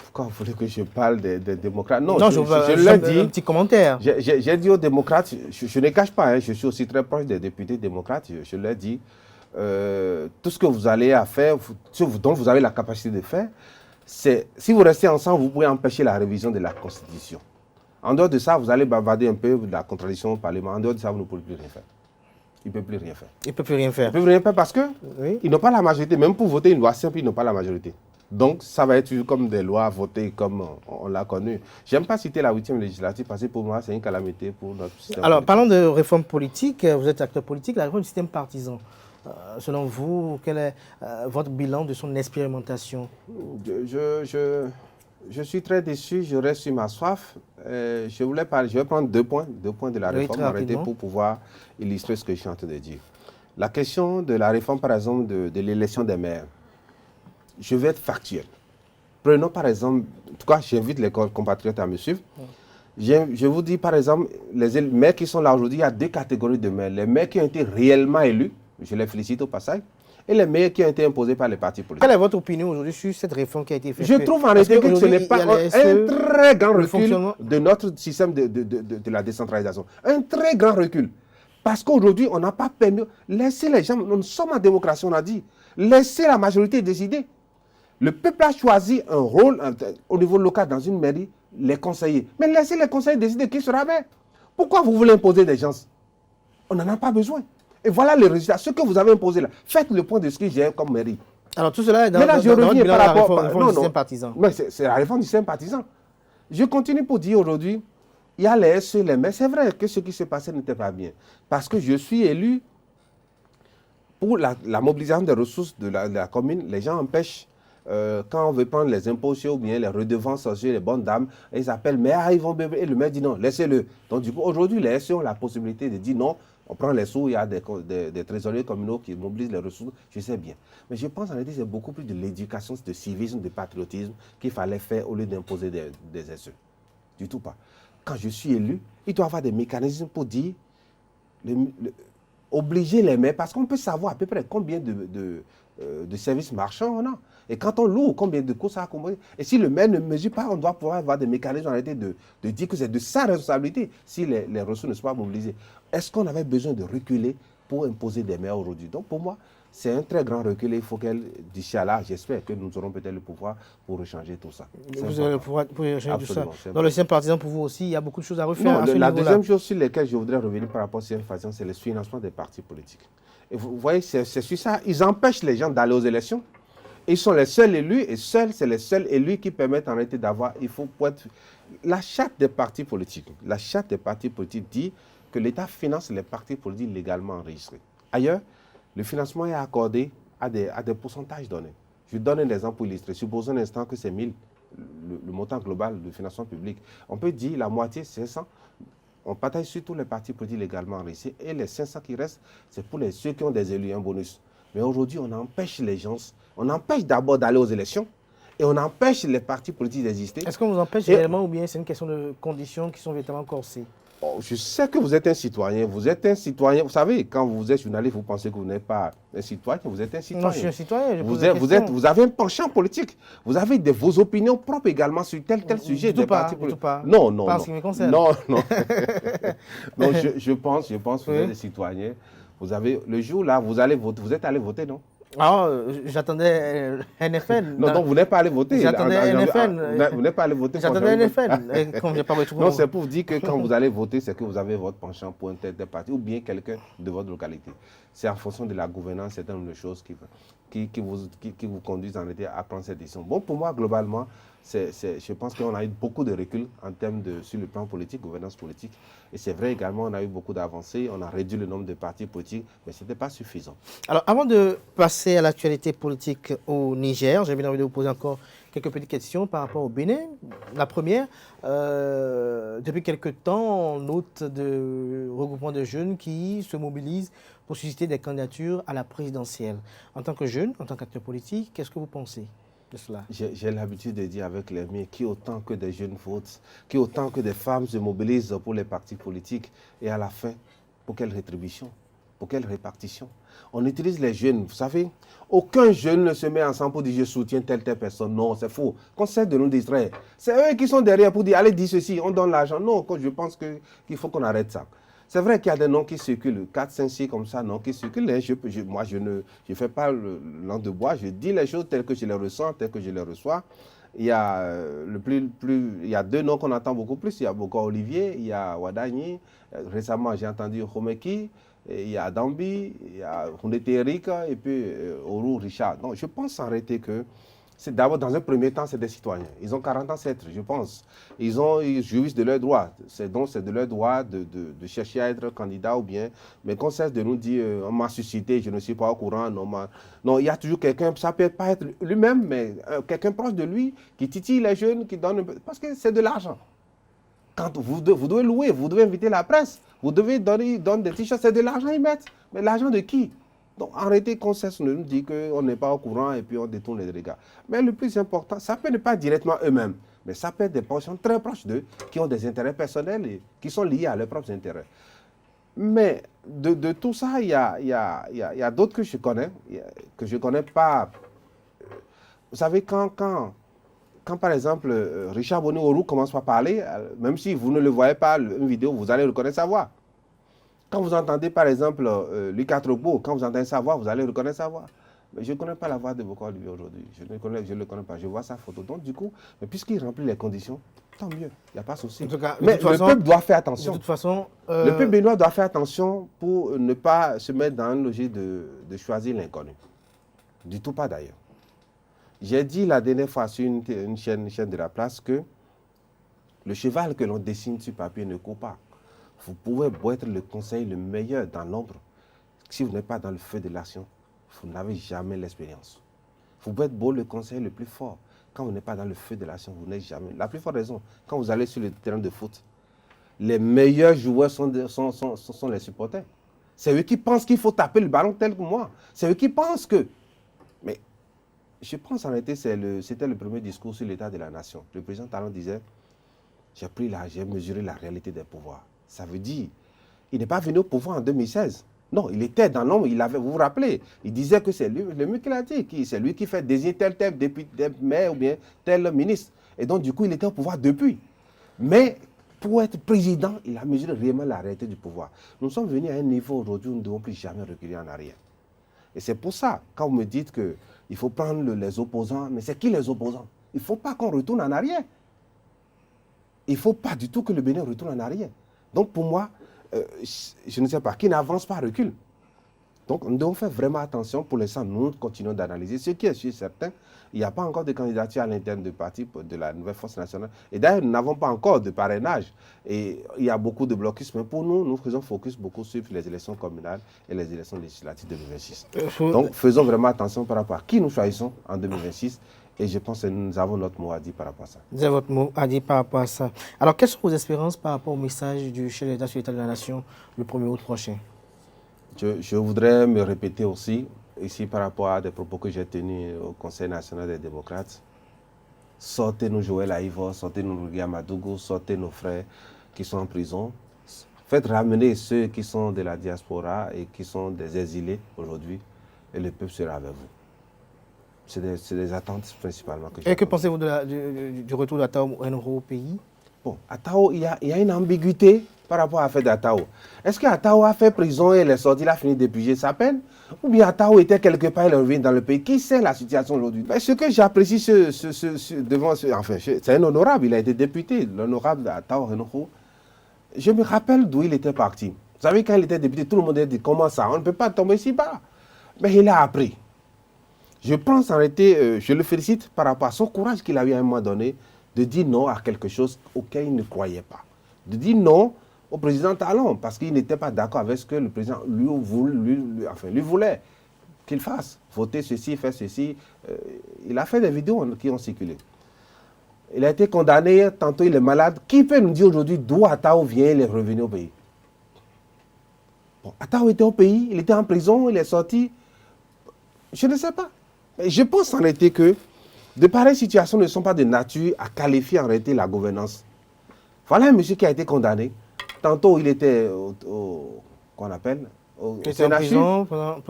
Pourquoi vous voulez que je parle des démocrates? Non, je l'ai dit. Un petit commentaire. J'ai dit aux démocrates, je ne cache pas, hein, je suis aussi très proche des députés démocrates, je l'ai dit, tout ce que vous allez à faire, dont vous avez la capacité de faire, c'est, si vous restez ensemble, vous pouvez empêcher la révision de la Constitution. En dehors de ça, vous allez bavarder un peu de la contradiction au Parlement. En dehors de ça, vous ne pouvez plus rien faire. Il ne peut plus rien faire. Il ne peut plus rien faire. Il ne peut plus rien faire parce qu'ils n'ont pas la majorité. Même pour voter une loi simple, ils n'ont pas la majorité. Donc, ça va être comme des lois votées comme on l'a connu. Je n'aime pas citer la 8e législative parce que pour moi, c'est une calamité pour notre système. Alors, parlons de réforme politique. Vous êtes acteur politique. La réforme du système partisan. Selon vous, quel est votre bilan de son expérimentation? Je suis très déçu. Je reste sur ma soif. Je voulais parler. Je vais prendre deux points de la réforme arrêtée pour pouvoir illustrer ce que je suis en train de dire. La question de la réforme, par exemple, de l'élection des maires. Je vais être factuel. Prenons par exemple, en tout cas, j'invite les compatriotes à me suivre. Je vous dis par exemple, les maires qui sont là aujourd'hui, il y a deux catégories de maires. Les maires qui ont été réellement élus, je les félicite au passage, et les maires qui ont été imposés par les partis politiques. Quelle est votre opinion aujourd'hui sur cette réforme qui a été faite? Je trouve en réalité que ce n'est pas un très grand recul de notre système de la décentralisation. Un très grand recul. Parce qu'aujourd'hui, on n'a pas permis, laissez les gens, nous sommes en démocratie, on a dit, laissez la majorité décider. Le peuple a choisi un rôle au niveau local dans une mairie, les conseillers. Mais laissez les conseillers décider qui sera maire. Pourquoi vous voulez imposer des gens? On n'en a pas besoin. Et voilà le résultat. Ce que vous avez imposé là, faites le point de ce que j'ai comme mairie. Alors tout cela est dans, je par rapport à la réforme du système partisan. C'est la réforme du système partisan. Je continue pour dire aujourd'hui, il y a les SE, les maires. C'est vrai que ce qui s'est passé n'était pas bien. Parce que je suis élu pour la mobilisation des ressources de la commune. Les gens empêchent. Quand on veut prendre les impôts ou bien les redevances sociales, les bonnes dames, ils appellent, mais ils vont bébé. Et le maire dit non, laissez-le. Donc du coup, aujourd'hui, les SE ont la possibilité de dire non, on prend les sous, il y a des trésoriers communaux qui mobilisent les ressources, je sais bien. Mais je pense en réalité que c'est beaucoup plus de l'éducation, de civisme, de patriotisme qu'il fallait faire au lieu d'imposer des SE. Du tout pas. Quand je suis élu, il doit y avoir des mécanismes pour dire, obliger les maires, parce qu'on peut savoir à peu près combien de services marchands on a. Et quand on loue, combien de coûts ça a combien. Et si le maire ne mesure pas, on doit pouvoir avoir des mécanismes en réalité de dire que c'est de sa responsabilité si les ressources ne sont pas mobilisées. Est-ce qu'on avait besoin de reculer pour imposer des maires aujourd'hui? Donc pour moi, c'est un très grand recul et il faut qu'elle, d'ici à là, j'espère que nous aurons peut-être le pouvoir pour rechanger tout ça. Vous avez le pouvoir pour rechanger tout ça. Dans le système partisan, pour vous aussi, il y a beaucoup de choses à refaire. Non, la deuxième chose sur laquelle je voudrais revenir par rapport au système partisan, c'est le financement des partis politiques. Et vous voyez, c'est sur ça, ils empêchent les gens d'aller aux élections. Ils sont les seuls élus et c'est les seuls élus qui permettent en réalité d'avoir, la charte des partis politiques. La charte des partis politiques dit que l'État finance les partis politiques légalement enregistrés. Ailleurs, le financement est accordé à des pourcentages donnés. Je donne un exemple pour illustrer. Supposons un instant que c'est 1000, le montant global du financement public. On peut dire la moitié, 500. On partage sur tous les partis politiques légalement enregistrés et les 500 qui restent, c'est pour ceux qui ont des élus, un bonus. Mais aujourd'hui, on empêche les gens, on empêche d'abord d'aller aux élections et on empêche les partis politiques d'exister. Est-ce qu'on vous empêche réellement ou bien c'est une question de conditions qui sont véritablement corsées? Je sais que vous êtes un citoyen. Vous savez, quand vous êtes journaliste, vous pensez que vous n'êtes pas un citoyen, vous êtes un citoyen. Non, je suis un citoyen. Vous avez un penchant politique. Vous avez vos opinions propres également sur tel sujet des partis politiques. Non. Pas en ce qui me concerne. Non. Non, je pense que vous êtes des citoyens. Vous avez, le jour là, vous êtes allé voter, non? Ah, j'attendais NFN. Non, donc vous n'êtes pas allé voter. J'attendais NFN. Vous n'êtes pas allé voter. J'attendais NFN. Non, c'est pour vous dire que quand vous allez voter, c'est que vous avez votre penchant pour un tel parti ou bien quelqu'un de votre localité. C'est en fonction de la gouvernance, c'est un nombre de choses qui vous conduisent en réalité à prendre cette décision. Bon, pour moi, globalement, je pense qu'on a eu beaucoup de recul en termes sur le plan politique, gouvernance politique. Et c'est vrai également, on a eu beaucoup d'avancées, on a réduit le nombre de partis politiques, mais ce n'était pas suffisant. Alors, avant de passer à l'actualité politique au Niger, j'ai bien envie de vous poser encore quelques petites questions par rapport au Bénin. La première, depuis quelques temps, on note de regroupements de jeunes qui se mobilisent pour susciter des candidatures à la présidentielle. En tant que jeune, en tant qu'acteur politique, qu'est-ce que vous pensez de cela? J'ai l'habitude de dire avec les miens, qui autant que des jeunes votent, qui autant que des femmes se mobilisent pour les partis politiques, et à la fin, pour quelle rétribution, pour quelle répartition? On utilise les jeunes, vous savez, aucun jeune ne se met ensemble pour dire je soutiens telle personne. Non, c'est faux. Qu'on cesse de nous distraire. C'est eux qui sont derrière pour dire allez, dis ceci, on donne l'argent. Non, je pense qu'il faut qu'on arrête ça. C'est vrai qu'il y a des noms qui circulent, 4, 5, 6 comme ça, noms qui circulent. Moi, je ne fais pas le langue de bois, je dis les choses telles que je les ressens, telles que je les reçois. Il y a, il y a 2 noms qu'on entend beaucoup plus. Il y a Boko Olivier, il y a Wadani. Récemment, j'ai entendu Homeki, il y a Dambi, il y a Hundete Eric et puis Oru Richard. Donc, je pense en réalité que c'est d'abord, dans un premier temps, c'est des citoyens. Ils ont 40 ans, je pense. Ils jouissent de leurs droits. Donc, c'est de leur droit de chercher à être candidat ou bien. Mais qu'on cesse de nous dire, on m'a suscité, je ne suis pas au courant. Non, il y a toujours quelqu'un, ça peut pas être lui-même, mais quelqu'un proche de lui qui titille les jeunes, qui donne. Parce que c'est de l'argent. Quand vous devez louer, vous devez inviter la presse, vous devez donner des t-shirts, c'est de l'argent ils mettent. Mais l'argent de qui? Donc, arrêtez qu'on cesse de nous dire qu'on n'est pas au courant et puis on détourne les regards. Mais le plus important, ça peut ne pas directement eux-mêmes, mais ça peut être des personnes très proches d'eux qui ont des intérêts personnels et qui sont liés à leurs propres intérêts. Mais de tout ça, il y a d'autres que je connais pas. Vous savez, quand par exemple, Richard Boni-Orou commence par parler, même si vous ne le voyez pas, une vidéo, vous allez reconnaître sa voix. Quand vous entendez, par exemple, Lucas Trobo, quand vous entendez sa voix, vous allez reconnaître sa voix. Mais je ne connais pas la voix de Boko Olivier aujourd'hui. Je ne le connais pas. Je vois sa photo. Donc, du coup, puisqu'il remplit les conditions, tant mieux. Il n'y a pas de souci. Mais le peuple doit faire attention. De toute façon, le peuple béninois doit faire attention pour ne pas se mettre dans une logique de choisir l'inconnu. Du tout pas d'ailleurs. J'ai dit la dernière fois sur une chaîne de la place que le cheval que l'on dessine sur papier ne court pas. Vous pouvez beau être le conseil le meilleur dans l'ombre. Si vous n'êtes pas dans le feu de l'action, vous n'avez jamais l'expérience. Vous pouvez être beau le conseil le plus fort. Quand vous n'êtes pas dans le feu de l'action, vous n'êtes jamais. La plus forte raison, quand vous allez sur le terrain de foot, les meilleurs joueurs sont les supporters. C'est eux qui pensent qu'il faut taper le ballon tel que moi. C'est eux qui pensent que... Mais je pense en réalité c'était le premier discours sur l'état de la nation. Le président Talon disait, j'ai mesuré la réalité des pouvoirs. Ça veut dire, il n'est pas venu au pouvoir en 2016. Non, il était dans l'ombre, vous vous rappelez, il disait que c'est lui, le mieux qu'il a dit, c'est lui qui fait désigner tel député, maire ou bien tel ministre. Et donc, du coup, il était au pouvoir depuis. Mais pour être président, il a mesuré réellement la réalité du pouvoir. Nous sommes venus à un niveau aujourd'hui où nous ne devons plus jamais reculer en arrière. Et c'est pour ça, quand vous me dites qu'il faut prendre les opposants, mais c'est qui les opposants? Il ne faut pas qu'on retourne en arrière. Il ne faut pas du tout que le Bénin retourne en arrière. Donc pour moi, je ne sais pas, qui n'avance pas recule. Donc nous devons faire vraiment attention. Pour l'instant, nous continuons d'analyser. Ce qui est sûr, certain, il n'y a pas encore de candidature à l'interne du parti de la nouvelle force nationale. Et d'ailleurs, nous n'avons pas encore de parrainage. Et il y a beaucoup de blocus. Mais pour nous, nous faisons focus beaucoup sur les élections communales et les élections législatives de 2026. Donc faisons vraiment attention par rapport à qui nous choisissons en 2026. Et je pense que nous avons notre mot à dire par rapport à ça. Vous avez votre mot à dire par rapport à ça. Alors, quelles sont vos espérances par rapport au message du chef de l'État sur l'état de la nation le 1er août prochain? Je voudrais me répéter aussi, ici par rapport à des propos que j'ai tenus au Conseil national des démocrates. Sortez-nous Joël Aïvo, sortez-nous Rugia Madougou, sortez nos frères qui sont en prison. Faites ramener ceux qui sont de la diaspora et qui sont des exilés aujourd'hui, et le peuple sera avec vous. C'est des attentes principalement que j'ai. Et que pensez-vous du retour d'Atao Henro au pays? Bon, Atao, il y a une ambiguïté par rapport à l'affaire d'Atao. Est-ce qu'Atao a fait prison et il est sorti, il a fini d'épuiser sa peine? Ou bien Atao était quelque part, il est revenu dans le pays? Qui sait la situation aujourd'hui? Ce que j'apprécie c'est un honorable, il a été député, l'honorable Atao Henro. Je me rappelle d'où il était parti. Vous savez, quand il était député, tout le monde a dit comment ça? On ne peut pas tomber si bas. Mais il a appris. Je pense en réalité, je le félicite par rapport à son courage qu'il a eu à un moment donné de dire non à quelque chose auquel il ne croyait pas. De dire non au président Talon parce qu'il n'était pas d'accord avec ce que le président lui voulait qu'il fasse. Voter ceci, faire ceci. Il a fait des vidéos qui ont circulé. Il a été condamné, tantôt il est malade. Qui peut nous dire aujourd'hui d'où Atao vient, il est revenu au pays? Bon, Atao était au pays, il était en prison, il est sorti. Je ne sais pas. Mais je pense en réalité que de pareilles situations ne sont pas de nature à qualifier en réalité la gouvernance. Voilà un monsieur qui a été condamné. Tantôt il était qu'on appelle au CNHU.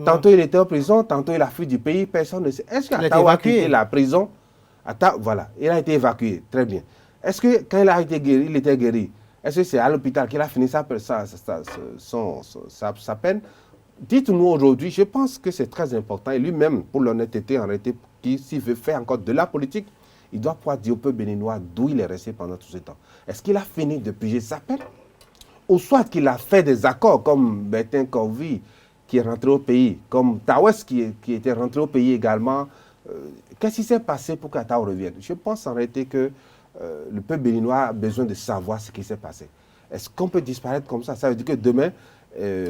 Tantôt il était en prison, tantôt il a fui du pays, personne ne sait. Est-ce qu'Atao a quitté la prison? Voilà, il a été évacué, très bien. Est-ce que quand il a été guéri, il était guéri? Est-ce que c'est à l'hôpital qu'il a fini sa peine? Dites-nous aujourd'hui, je pense que c'est très important, et lui-même, pour l'honnêteté, en réalité, s'il veut faire encore de la politique, il doit pouvoir dire au peuple béninois d'où il est resté pendant tout ce temps. Est-ce qu'il a fini de piger sa peine? Ou soit qu'il a fait des accords, comme Bertin Corvi, qui est rentré au pays, comme Tawes, qui était rentré au pays également. Qu'est-ce qui s'est passé pour qu'Atao revienne? Je pense en réalité que le peuple béninois a besoin de savoir ce qui s'est passé. Est-ce qu'on peut disparaître comme ça? Ça veut dire que demain,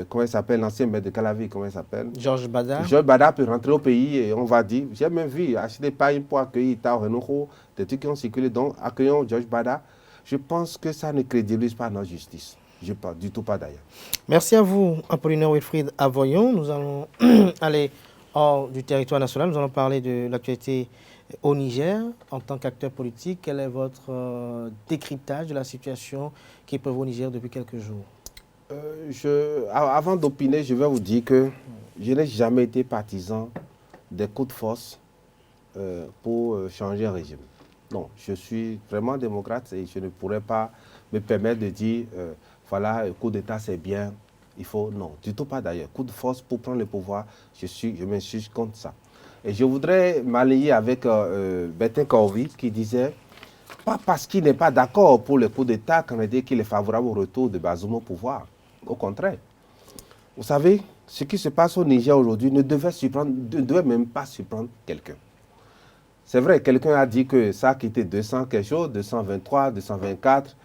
comment il s'appelle, l'ancien maire de Calavi, comment il s'appelle? Georges Bada. Georges Bada peut rentrer au pays et on va dire, j'ai même vu acheter pas pour accueillir Tao Renoko, des trucs qui ont circulé, donc accueillons Georges Bada. Je pense que ça ne crédibilise pas notre justice. Je ne pense du tout pas d'ailleurs. Merci à vous, Apollinaire Wilfried Avoyon. Nous allons aller hors du territoire national. Nous allons parler de l'actualité au Niger. En tant qu'acteur politique, quel est votre décryptage de la situation qui prévaut au Niger depuis quelques jours? Avant d'opiner, je vais vous dire que je n'ai jamais été partisan des coups de force pour changer un régime. Non, je suis vraiment démocrate et je ne pourrais pas me permettre de dire voilà, le coup d'État c'est bien, il faut... Non, du tout pas d'ailleurs. Coup de force pour prendre le pouvoir, je m'insurge contre ça. Et je voudrais m'allier avec Bertin Corvi qui disait, pas parce qu'il n'est pas d'accord pour le coup d'État qu'on a dit qu'il est favorable au retour de Bazoum au pouvoir. Au contraire. Vous savez, ce qui se passe au Niger aujourd'hui ne devait même pas surprendre quelqu'un. C'est vrai, quelqu'un a dit que ça a quitté 200 quelque chose, 223, 224,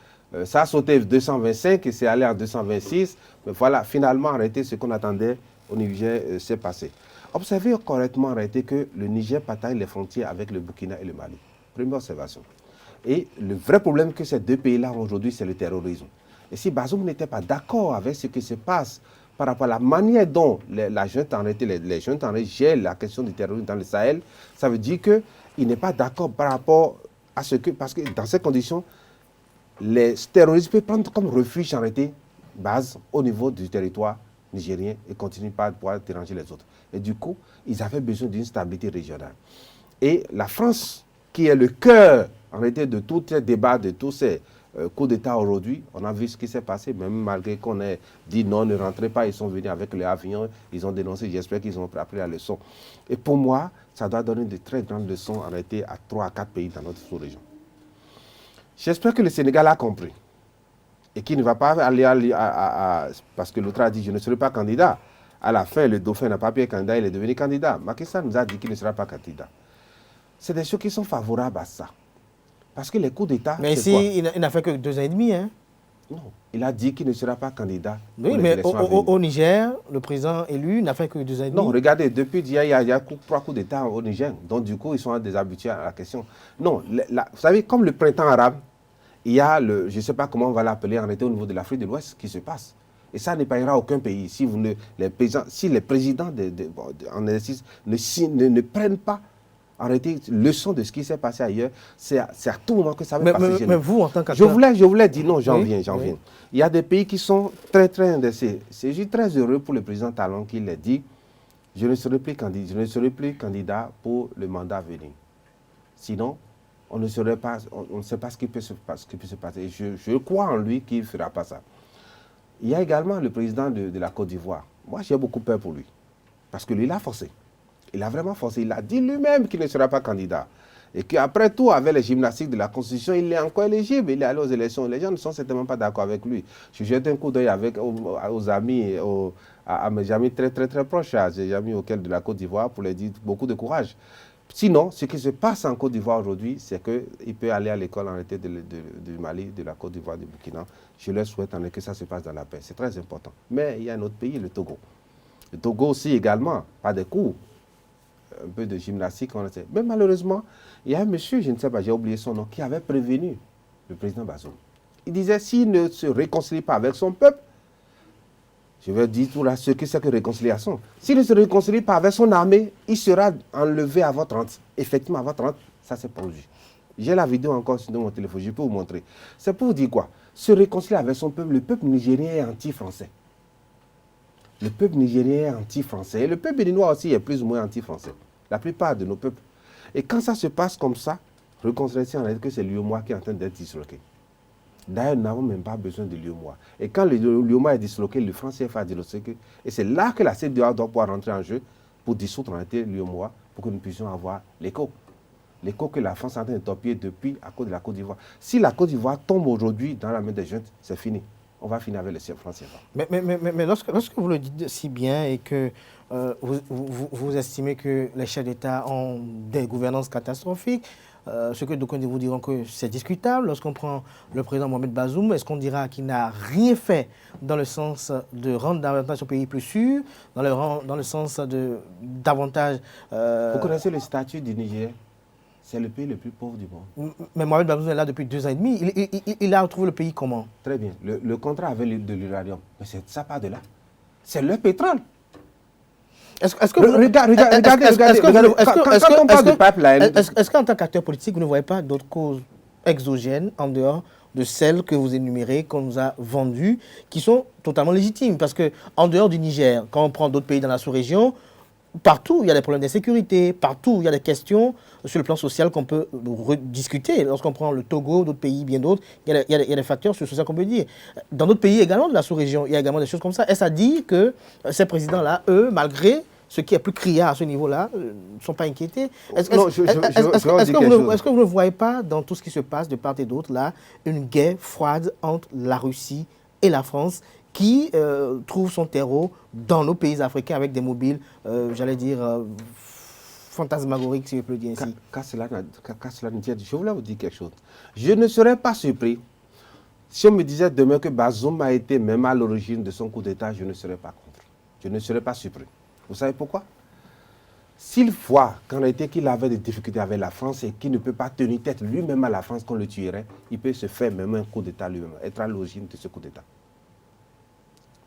ça a sauté 225 et c'est allé en 226. Mais voilà, finalement, en réalité, ce qu'on attendait au Niger s'est passé. Observez correctement en réalité que le Niger partage les frontières avec le Burkina et le Mali. Première observation. Et le vrai problème que ces deux pays-là ont aujourd'hui, c'est le terrorisme. Et si Bazoum n'était pas d'accord avec ce qui se passe par rapport à la manière dont la junte en réalité, les juntes en réalité gèrent la question du terrorisme dans le Sahel, ça veut dire qu'il n'est pas d'accord par rapport à ce que... Parce que dans ces conditions, les terroristes peuvent prendre comme refuge en réalité base au niveau du territoire nigérien et continuer pas à pouvoir déranger les autres. Et du coup, ils avaient besoin d'une stabilité régionale. Et la France, qui est le cœur en réalité de tous ces débats, de tous ces coups d'État aujourd'hui, on a vu ce qui s'est passé, même malgré qu'on ait dit non, ne rentrez pas, ils sont venus avec les avions, ils ont dénoncé, j'espère qu'ils ont appris la leçon. Et pour moi, ça doit donner de très grandes leçons en réalité à 3 à 4 pays dans notre sous-région. J'espère que le Sénégal a compris et qu'il ne va pas aller parce que l'autre a dit je ne serai pas candidat. À la fin, le dauphin n'a pas pu être candidat, il est devenu candidat. Macky Sall nous a dit qu'il ne sera pas candidat. C'est des choses qui sont favorables à ça. Parce que les coups d'État. Mais ici, il n'a fait que 2 ans et demi. Hein? Non, il a dit qu'il ne sera pas candidat. Oui, mais au Niger, le président élu n'a fait que 2 ans et demi. Non, regardez, depuis il y a 3 coups d'État au Niger. Donc, du coup, ils sont déshabitués à la question. Non, vous savez, comme le printemps arabe, il y a je ne sais pas comment on va l'appeler en réalité au niveau de l'Afrique de l'Ouest qui se passe. Et ça n'épargnera aucun pays. Si les présidents en exercice ne prennent pas en réalité leçon de ce qui s'est passé ailleurs, c'est à tout moment que ça va passer chez nous. Mais vous, en tant qu'acteur... Je voulais dire, non, j'en viens. Oui. Il y a des pays qui sont très, très indécis. Je suis très heureux pour le président Talon qui l'a dit, je ne serai plus candidat pour le mandat à venir. Sinon, on ne sait pas ce qui peut se passer. Et je crois en lui qu'il ne fera pas ça. Il y a également le président de la Côte d'Ivoire. Moi, j'ai beaucoup peur pour lui. Parce que lui, il a forcé. Il a vraiment forcé. Il a dit lui-même qu'il ne sera pas candidat. Et qu'après tout, avec les gymnastiques de la Constitution, il est encore éligible. Il est allé aux élections. Les gens ne sont certainement pas d'accord avec lui. Je jette un coup d'œil aux amis, à mes amis très proches, à mes amis auxquels de la Côte d'Ivoire, pour leur dire beaucoup de courage. Sinon, ce qui se passe en Côte d'Ivoire aujourd'hui, c'est qu'il peut aller à l'école en réalité du Mali, de la Côte d'Ivoire, du Burkina. Je leur souhaite que ça se passe dans la paix. C'est très important. Mais il y a un autre pays, le Togo. Le Togo aussi également, pas des cours, un peu de gymnastique. Mais malheureusement, il y a un monsieur, je ne sais pas, j'ai oublié son nom, qui avait prévenu le président Bazoum. Il disait, s'il ne se réconcilie pas avec son peuple, je vais dire tout là ce que c'est que réconciliation. S'il ne se réconcilie pas avec son armée, il sera enlevé avant 30. Effectivement, avant 30, ça s'est produit. J'ai la vidéo encore sur mon téléphone, je peux vous montrer. C'est pour vous dire quoi? Se réconcilier avec son peuple, le peuple nigérien est anti-français. Le peuple nigérien est anti-français. Et le peuple béninois aussi est plus ou moins anti-français. La plupart de nos peuples. Et quand ça se passe comme ça, réconciliation, on a dit que c'est l'UEMOA qui est en train d'être disloqué. D'ailleurs, nous n'avons même pas besoin de l'UEMOA. Et quand l'UEMOA est disloqué, le franc CFA est disloqué. Et c'est là que la CEDEAO doit pouvoir rentrer en jeu pour dissoudre en réalité l'UEMOA, pour que nous puissions avoir l'écho. L'écho que la France est en train de torpiller depuis à cause de la Côte d'Ivoire. Si la Côte d'Ivoire tombe aujourd'hui dans la main des juntes, c'est fini. On va finir avec le franc CFA. Mais lorsque vous le dites si bien et que vous estimez que les chefs d'État ont des gouvernances catastrophiques, ce que d'aucuns vous diront que c'est discutable. Lorsqu'on prend le président Mohamed Bazoum, est-ce qu'on dira qu'il n'a rien fait dans le sens de rendre davantage son pays plus sûr, dans le sens de davantage... Vous connaissez le statut du Niger? C'est le pays le plus pauvre du monde. Mais Mohamed Bazoum est là depuis 2 ans et demi. Il a retrouvé le pays comment? Très bien. Le contrat avec de l'uranium, mais ça part de là. C'est le pétrole. Est-ce qu'en tant qu'acteur politique, vous ne voyez pas d'autres causes exogènes en dehors de celles que vous énumérez, qu'on nous a vendues, qui sont totalement légitimes? Parce qu'en dehors du Niger, quand on prend d'autres pays dans la sous-région, partout il y a des problèmes d'insécurité, partout il y a des questions sur le plan social qu'on peut rediscuter. Lorsqu'on prend le Togo, d'autres pays, bien d'autres, il y a des facteurs sur ça qu'on peut dire. Dans d'autres pays également de la sous-région, il y a également des choses comme ça. Est-ce à dire que ces présidents-là, eux, malgré ce qui est plus criard à ce niveau-là, ne sont pas inquiétés? Est-ce que vous ne voyez pas dans tout ce qui se passe de part et d'autre là une guerre froide entre la Russie et la France qui trouve son terreau dans nos pays africains avec des mobiles, j'allais dire, fantasmagoriques, si je peux le dire ainsi? Qu'à cela ne tienne, je voulais vous dire quelque chose. Je ne serais pas surpris si on me disait demain que Bazoum a été même à l'origine de son coup d'État, je ne serais pas contre. Je ne serais pas surpris. Vous savez pourquoi? S'il voit qu'en réalité qu'il avait des difficultés avec la France et qu'il ne peut pas tenir tête lui-même à la France qu'on le tuerait, il peut se faire même un coup d'État lui-même, être à l'origine de ce coup d'État.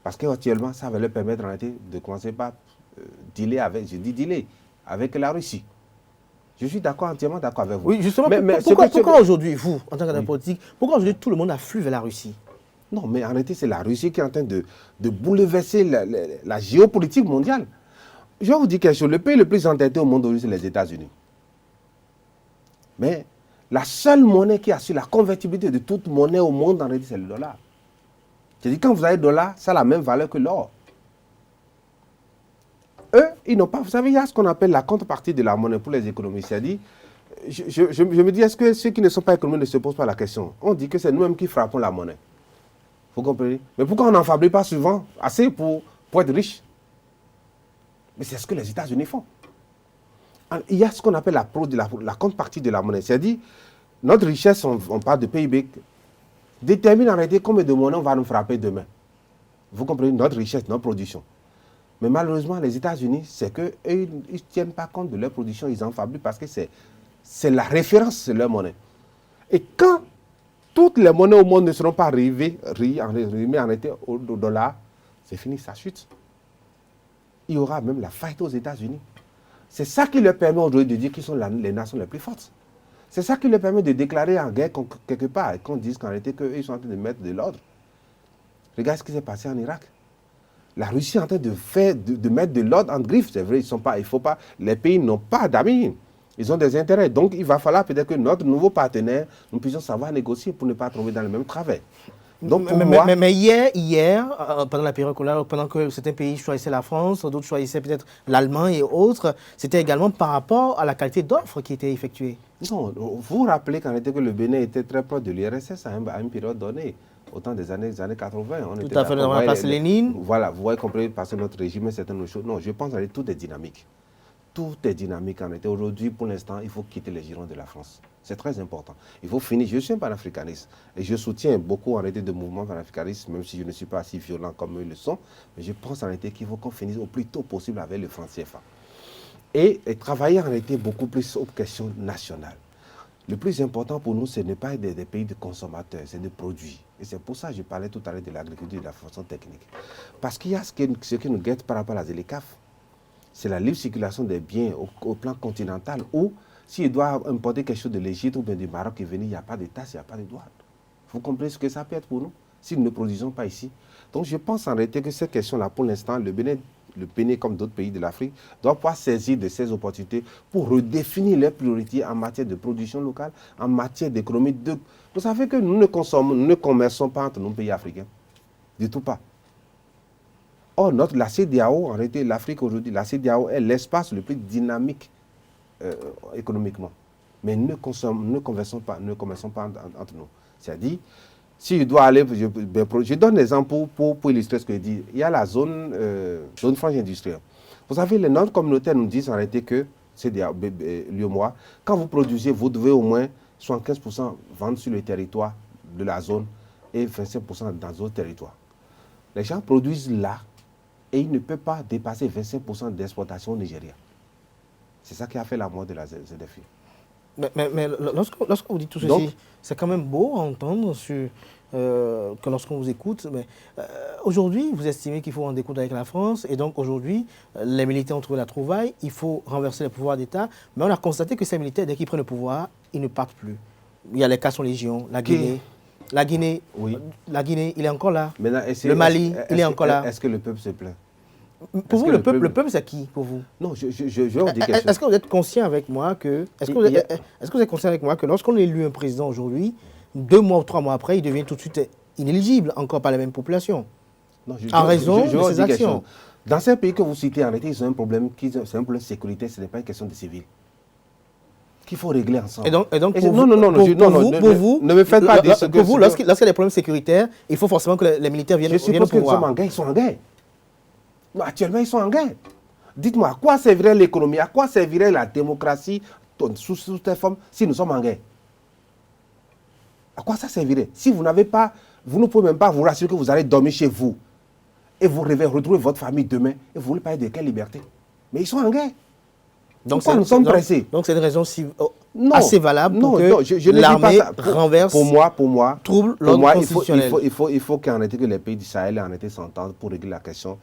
Parce qu'actuellement, ça va leur permettre en réalité de commencer par dealer avec, je dis dealer, avec la Russie. Je suis entièrement d'accord avec vous. Oui, justement, pourquoi aujourd'hui, vous, en tant qu'homme politique, pourquoi aujourd'hui tout le monde afflue vers la Russie? Non, mais en réalité, c'est la Russie qui est en train de bouleverser la géopolitique mondiale. Je vais vous dire quelque chose, le pays le plus endetté au monde aujourd'hui, c'est les États-Unis. Mais la seule monnaie qui assure la convertibilité de toute monnaie au monde, en réalité, c'est le dollar. C'est-à-dire, quand vous avez le dollar, ça a la même valeur que l'or. Eux, ils n'ont pas... Vous savez, il y a ce qu'on appelle la contrepartie de la monnaie pour les économistes. C'est-à-dire, je me dis, est-ce que ceux qui ne sont pas économistes ne se posent pas la question? On dit que c'est nous-mêmes qui frappons la monnaie. Vous comprenez? Mais pourquoi on n'en fabrique pas souvent assez pour être riche? Mais c'est ce que les États-Unis font. Il y a ce qu'on appelle la contrepartie de la monnaie. C'est-à-dire, notre richesse, on parle de PIB, détermine en réalité combien de monnaie on va nous frapper demain. Vous comprenez? Notre richesse, notre production. Mais malheureusement, les États-Unis, c'est qu'eux, ils ne tiennent pas compte de leur production, ils en fabriquent parce que c'est la référence, c'est leur monnaie. Et quand toutes les monnaies au monde ne seront pas arrivées en réalité au dollar, c'est fini, ça chute. Il y aura même la faillite aux États-Unis. C'est ça qui leur permet aujourd'hui de dire qu'ils sont les nations les plus fortes. C'est ça qui leur permet de déclarer en guerre quelque part et qu'on dise qu'en réalité qu'ils sont en train de mettre de l'ordre. Regarde ce qui s'est passé en Irak. La Russie est en train de mettre de l'ordre en griffe. C'est vrai, les pays n'ont pas d'amis. Ils ont des intérêts. Donc, il va falloir peut-être que notre nouveau partenaire, nous puissions savoir négocier pour ne pas tomber dans le même travers. Donc, pour moi... mais hier, pendant la période coloniale, pendant que certains pays choisissaient la France, d'autres choisissaient peut-être l'Allemagne et autres, c'était également par rapport à la qualité d'offres qui était effectuée. Non, vous vous rappelez qu'en été que le Bénin était très proche de l'URSS à une période donnée, au temps des années 80. Tout à fait, on a placé Lénine. Voilà, vous voyez, compris, parce que notre régime et certaines choses. Non, je pense que tout est dynamique. Tout est dynamique en été. Aujourd'hui, pour l'instant, il faut quitter les girons de la France. C'est très important. Il faut finir. Je suis un panafricaniste et je soutiens beaucoup en été de mouvements panafricanistes, même si je ne suis pas si violent comme eux le sont. Mais je pense en été qu'il faut qu'on finisse au plus tôt possible avec le franc CFA. Et travailler en été beaucoup plus aux questions nationales. Le plus important pour nous, ce n'est pas des pays de consommateurs, c'est des produits. Et c'est pour ça que je parlais tout à l'heure de l'agriculture et de la façon technique. Parce qu'il y a ce qui nous guette par rapport à la ZLECAf. C'est la libre circulation des biens au plan continental où, s'il doit importer quelque chose de l'Égypte ou bien du Maroc et venir, il n'y a pas de taxe, il n'y a pas de douane. Vous comprenez ce que ça peut être pour nous si nous ne produisons pas ici. Donc je pense en réalité que cette question-là, pour l'instant, le Bénin, comme d'autres pays de l'Afrique, doit pouvoir saisir de ces opportunités pour redéfinir les priorités en matière de production locale, en matière d'économie. Vous savez que nous ne commerçons pas entre nos pays africains. Du tout pas. Or, la CEDEAO, en réalité, l'Afrique aujourd'hui, la CEDEAO est l'espace le plus dynamique économiquement. Mais nous ne conversons pas entre nous. C'est-à-dire, si je dois aller, je donne un exemple pour illustrer ce que je dis. Il y a la zone franche industrielle. Vous savez, les normes communautaires nous disent en réalité que, CEDEAO, l'UEMOA, quand vous produisez, vous devez au moins 75% vendre sur le territoire de la zone et 25% dans d'autres territoires. Les gens produisent là, et ils ne peuvent pas dépasser 25% d'exportation au Nigeria. C'est ça qui a fait la mort de la ZFI. Mais lorsque vous dites tout ceci, c'est quand même beau à entendre que lorsqu'on vous écoute. Mais aujourd'hui, vous estimez qu'il faut en découdre avec la France. Et donc aujourd'hui, les militaires ont trouvé la trouvaille. Il faut renverser le pouvoir d'État. Mais on a constaté que ces militaires, dès qu'ils prennent le pouvoir, ils ne partent plus. Il y a les cas sur Légion, la Guinée. La Guinée, oui. La Guinée, il est encore là. Maintenant, le Mali, il est encore là. Est-ce que le peuple se plaint? Pour vous, le peuple, c'est qui pour vous? Non, je vous dis quelque chose. Est-ce que vous êtes conscient avec moi que... Est-ce que vous êtes conscient avec moi que lorsqu'on élit un président aujourd'hui, 2 mois ou 3 mois après, il devient tout de suite inéligible encore par les mêmes populations? Non, en raison de ses actions. Dans ces pays que vous citez, en réalité, ils ont un problème, c'est un problème de sécurité, ce n'est pas une question de civils. Qu'il faut régler ensemble. Et donc pour vous, ne me faites pas dire ce que... Pour vous, lorsqu'il y a des problèmes sécuritaires, il faut forcément que les militaires viennent au pouvoir. Je suppose qu'ils sont en guerre, ils sont en guerre. Non, actuellement, ils sont en guerre. Dites-moi, à quoi servirait l'économie, à quoi servirait la démocratie sous toutes formes si nous sommes en guerre? À quoi ça servirait? Si vous n'avez pas, vous ne pouvez même pas vous rassurer que vous allez dormir chez vous et vous retrouver votre famille demain et vous voulez parler de quelle liberté? Mais ils sont en guerre. Donc nous sommes pressés. Donc c'est une raison assez valable pour que l'armée renverse, pour moi, trouble l'ordre constitutionnel. Il faut qu'en réalité que les pays du Sahel en été s'entendent pour régler la question.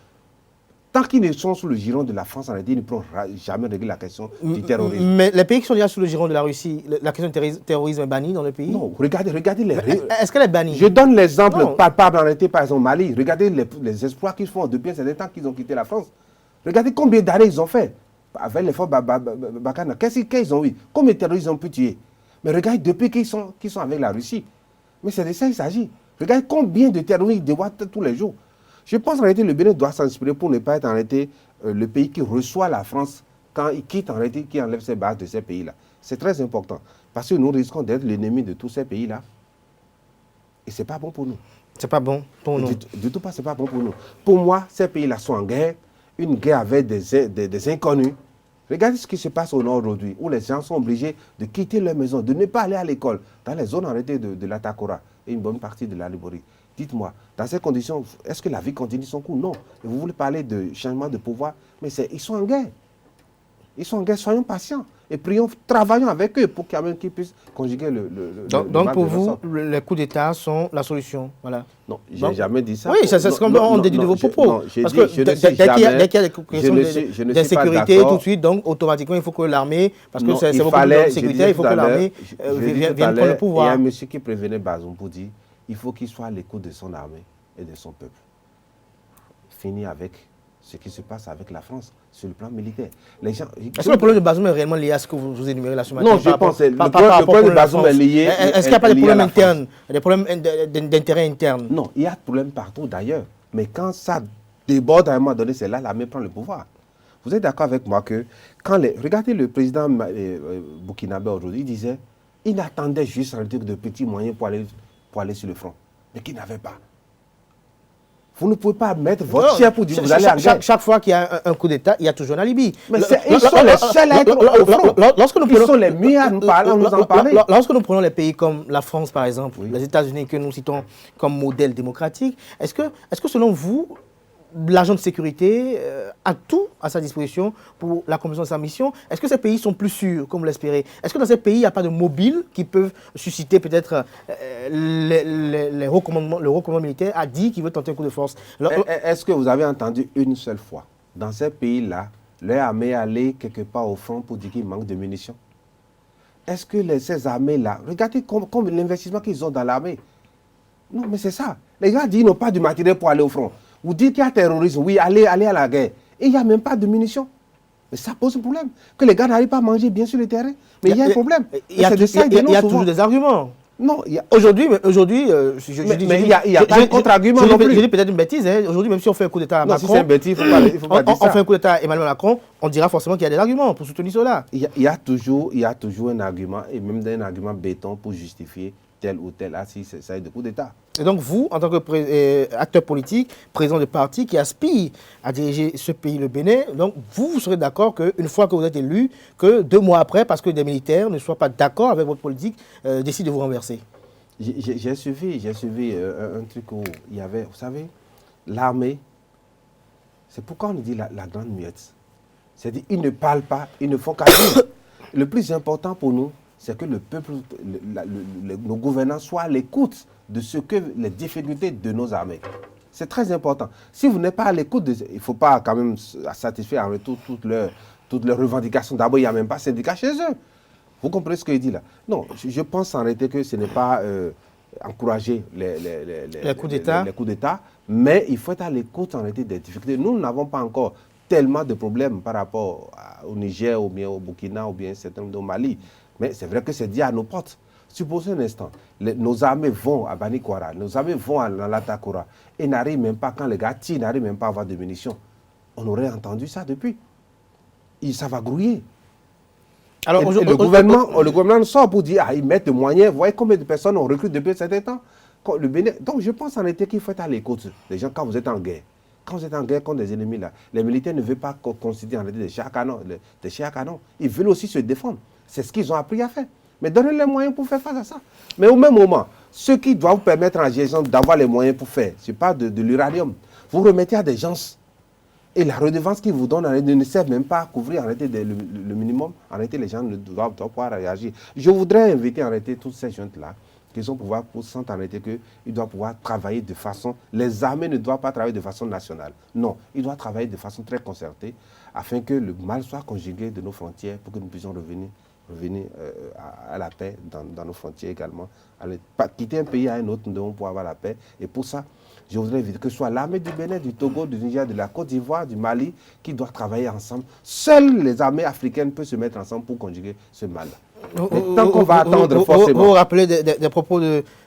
Tant qu'ils ne sont sous le giron de la France, en réalité, ils ne pourront jamais régler la question du terrorisme. Mais les pays qui sont déjà sous le giron de la Russie, la question du terrorisme est bannie dans le pays? Non, regardez les... Est-ce qu'elle est bannie? Je donne l'exemple palpable en réalité, par exemple, Mali. Regardez les exploits qu'ils font depuis un certain temps qu'ils ont quitté la France. Regardez combien d'années ils ont fait. Avec les forces Bakana, qu'est-ce qu'ils ont eu? Combien de terroristes ils ont pu tuer? Mais regardez, depuis qu'ils sont avec la Russie. Mais c'est de ça qu'il s'agit. Regardez combien de terroristes ils déboîtent tous les jours. Je pense en réalité que le Bénin doit s'inspirer pour ne pas être en réalité le pays qui reçoit la France quand il quitte en réalité, qui enlève ses bases de ces pays-là. C'est très important. Parce que nous risquons d'être l'ennemi de tous ces pays-là. Et ce n'est pas bon pour nous. C'est pas bon pour nous. Du tout pas, ce n'est pas bon pour nous. Pour moi, ces pays-là sont en guerre. Une guerre avec des inconnus. Regardez ce qui se passe au nord aujourd'hui, où les gens sont obligés de quitter leur maison, de ne pas aller à l'école, dans les zones arrêtées de l'Atakora et une bonne partie de la Liborie. Dites-moi, dans ces conditions, est-ce que la vie continue son cours? Non. Et vous voulez parler de changement de pouvoir, mais ils sont en guerre. Ils sont en guerre, soyons patients. Et prions, travaillons avec eux pour qu'ils puissent conjuguer donc pour vous, les coups d'État sont la solution, voilà. Non, je n'ai jamais dit ça. Oui, c'est ce qu'on déduit de vos propos. Parce que dès qu'il y a des questions d'insécurité, tout de suite, donc automatiquement, il faut que l'armée, parce que c'est beaucoup de sécurité, il faut que l'armée vienne prendre le pouvoir. Il y a un monsieur qui prévenait Bazoum pour dire il faut qu'il soit à l'écoute de son armée et de son peuple. Finir avec ce qui se passe avec la France sur le plan militaire. Les gens... Est-ce que le problème de Bazoum est réellement lié à ce que vous énumérez là ce matin? Non, je pense que le problème de Bazoum est lié... Est-ce qu'il n'y a pas des problèmes internes, des problèmes d'intérêt interne? Non, il y a des problèmes partout d'ailleurs. Mais quand ça déborde à un moment donné, c'est là l'armée prend le pouvoir. Vous êtes d'accord avec moi que quand regardez le président burkinabé aujourd'hui, il disait, il attendait juste en réalité de petits moyens pour aller sur le front, mais qu'il n'avait pas. Vous ne pouvez pas mettre votre chien pour dire vous allez en guerre. Chaque fois qu'il y a un coup d'État, il y a toujours un alibi. Mais ils sont les seuls à être au front. Ils sont les mieux à nous en parler. Lorsque nous prenons les pays comme la France, par exemple, les États-Unis que nous citons comme modèle démocratique, est-ce que selon vous, l'agent de sécurité a tout à sa disposition pour l'accomplissement de sa mission? Est-ce que ces pays sont plus sûrs, comme vous l'espérez? Est-ce que dans ces pays, il n'y a pas de mobiles qui peuvent susciter peut-être le recommandement militaire a dit qu'il veut tenter un coup de force? Est-ce que vous avez entendu une seule fois, dans ces pays-là, l'armée aller quelque part au front pour dire qu'il manque de munitions? Est-ce que ces armées-là, regardez comme l'investissement qu'ils ont dans l'armée. Non, mais c'est ça. Les gars disent qu'ils n'ont pas du matériel pour aller au front. Vous dites qu'il y a terrorisme, oui, allez à la guerre. Et il n'y a même pas de munitions. Mais ça pose un problème. Que les gars n'arrivent pas à manger bien sur le terrain. Mais il y a un problème. Il y a toujours des arguments. Non, aujourd'hui, il n'y a pas de contre-argument non plus. Je dis peut-être une bêtise. Aujourd'hui, même si on fait un coup d'État à Macron, si c'est une bêtise, il ne faut pas dire ça. On fait un coup d'État à Emmanuel Macron, on dira forcément qu'il y a des arguments pour soutenir cela. Il y a toujours un argument, et même un argument béton pour justifier tel ou tel assis, ça est de coup d'État. Et donc vous, en tant qu'acteur politique, président de parti qui aspire à diriger ce pays, le Bénin, donc vous serez d'accord qu'une fois que vous êtes élu, que 2 mois après, parce que des militaires ne soient pas d'accord avec votre politique, décident de vous renverser? J'ai suivi un truc où il y avait, vous savez, l'armée, c'est pourquoi on dit la grande muette. C'est-à-dire, ils ne parlent pas, ils ne font qu'à dire. Le plus important pour nous, c'est que le peuple, nos gouvernants soient à l'écoute de ce que les difficultés de nos armées. C'est très important. Si vous n'êtes pas à l'écoute, il ne faut pas quand même satisfaire en retour toutes leurs revendications. D'abord, il n'y a même pas de syndicat chez eux. Vous comprenez ce que je dis là? Non, je pense en réalité que ce n'est pas encourager les coups d'État, mais il faut être à l'écoute en réalité des difficultés. Nous n'avons pas encore tellement de problèmes par rapport au Niger, ou bien au Burkina, ou bien au Mali. Mais c'est vrai que c'est dit à nos portes. Supposez un instant, nos armées vont à Banikwara, nos armées vont à Latakora, et n'arrivent même pas, quand les gars tirent, n'arrivent même pas à avoir de munitions. On aurait entendu ça depuis. Ça va grouiller. Alors, le gouvernement sort pour dire, ils mettent des moyens, vous voyez combien de personnes on recrute depuis un certain temps. Donc je pense en réalité qu'il faut être à l'écoute des gens quand vous êtes en guerre. Quand vous êtes en guerre contre des ennemis, là, les militaires ne veulent pas considérer en réalité des chars à canon. Ils veulent aussi se défendre. C'est ce qu'ils ont appris à faire. Mais donnez les moyens pour faire face à ça. Mais au même moment, ceux qui doivent vous permettre en gestion d'avoir les moyens pour faire, ce n'est pas de l'uranium. Vous remettez à des gens. Et la redevance qu'ils vous donnent ne sert même pas à couvrir en réalité le minimum. En réalité, les gens ne doivent pas pouvoir réagir. Je voudrais inviter en réalité toutes ces jeunes-là qui sont pouvoir pour sentir en réalité qu'ils doivent pouvoir travailler de façon... Les armées ne doivent pas travailler de façon nationale. Non, ils doivent travailler de façon très concertée afin que le mal soit conjugué de nos frontières pour que nous puissions revenir à la paix dans nos frontières également. Quitter un pays à un autre, nous devons pouvoir avoir la paix. Et pour ça, je voudrais éviter que ce soit l'armée du Bénin, du Togo, du Niger, de la Côte d'Ivoire, du Mali, qui doivent travailler ensemble. Seules les armées africaines peuvent se mettre ensemble pour conjuguer ce mal. Tant qu'on va attendre forcément... Vous vous rappelez des propos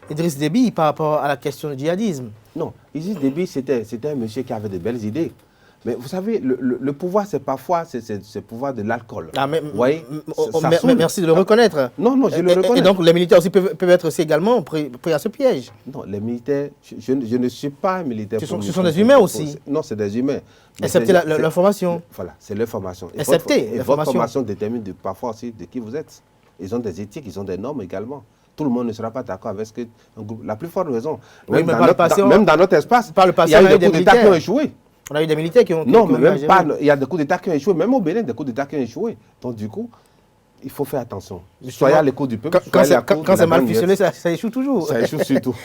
d'Idriss Déby par rapport à la question du djihadisme? Non, Idriss Déby, c'était un monsieur qui avait de belles idées. Mais vous savez, le pouvoir, c'est parfois le pouvoir de l'alcool. Merci de le reconnaître. Non, je le reconnais. Et donc, les militaires aussi peuvent être aussi également pris à ce piège. Non, les militaires, je ne suis pas un militaire. Ce sont des humains aussi. Non, c'est des humains. Excepté leur formation. Voilà, c'est leur formation. Excepté la votre formation détermine parfois aussi de qui vous êtes. Ils ont des éthiques, ils ont des normes également. Tout le monde ne sera pas d'accord avec ce que un groupe. La plus forte raison. Oui, même dans notre espace, il y a eu des coups d'État qui ont échoué. On a eu des militaires qui ont... Non, mais même pas. Il y a des coups d'État qui ont échoué. Même au Bénin, des coups d'État qui ont échoué. Donc, du coup, il faut faire attention. Soyez à l'écoute du peuple. Quand c'est mal ficelé, ça échoue toujours. Ça échoue surtout.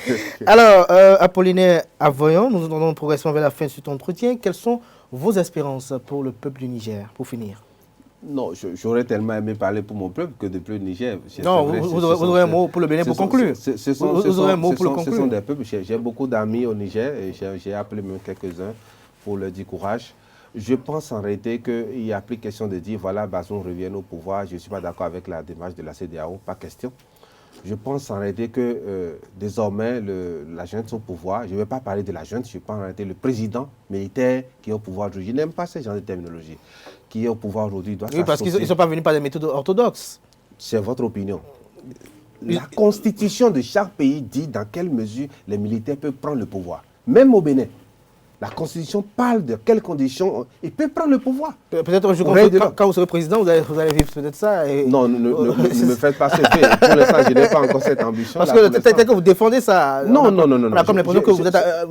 Alors, Apollinaire Avoyan, nous allons progressivement vers la fin de cet entretien. Quelles sont vos espérances pour le peuple du Niger, pour finir? Non, j'aurais tellement aimé parler pour mon peuple que depuis le Niger. Non, vous aurez un mot pour le Bénin pour conclure. Vous aurez un mot pour le conclure. Ce sont des peuples. J'ai beaucoup d'amis au Niger et j'ai appelé même quelques-uns pour leur dire courage. Je pense en réalité qu'il n'y a plus question de dire, voilà, Bazoum revient au pouvoir, je ne suis pas d'accord avec la démarche de la CEDEAO, pas question. Je pense en réalité que désormais, la junte est au pouvoir. Je ne vais pas parler de la junte, je pense en réalité le président militaire qui est au pouvoir aujourd'hui. Je n'aime pas ce genre de terminologie. Qui est au pouvoir aujourd'hui doit Oui, parce qu'ils ne sont pas venus par des méthodes orthodoxes. C'est votre opinion. La constitution de chaque pays dit dans quelle mesure les militaires peuvent prendre le pouvoir. Même au Bénin. La Constitution parle de quelles conditions ils peuvent prendre le pouvoir. Peut-être quand vous serez président, vous allez vivre peut-être ça. Et... Non, ne me faites pas ce fait. Pour l'instant, je n'ai pas encore cette ambition. Parce que peut-être que vous défendez ça. Non. On a comme l'impression que vous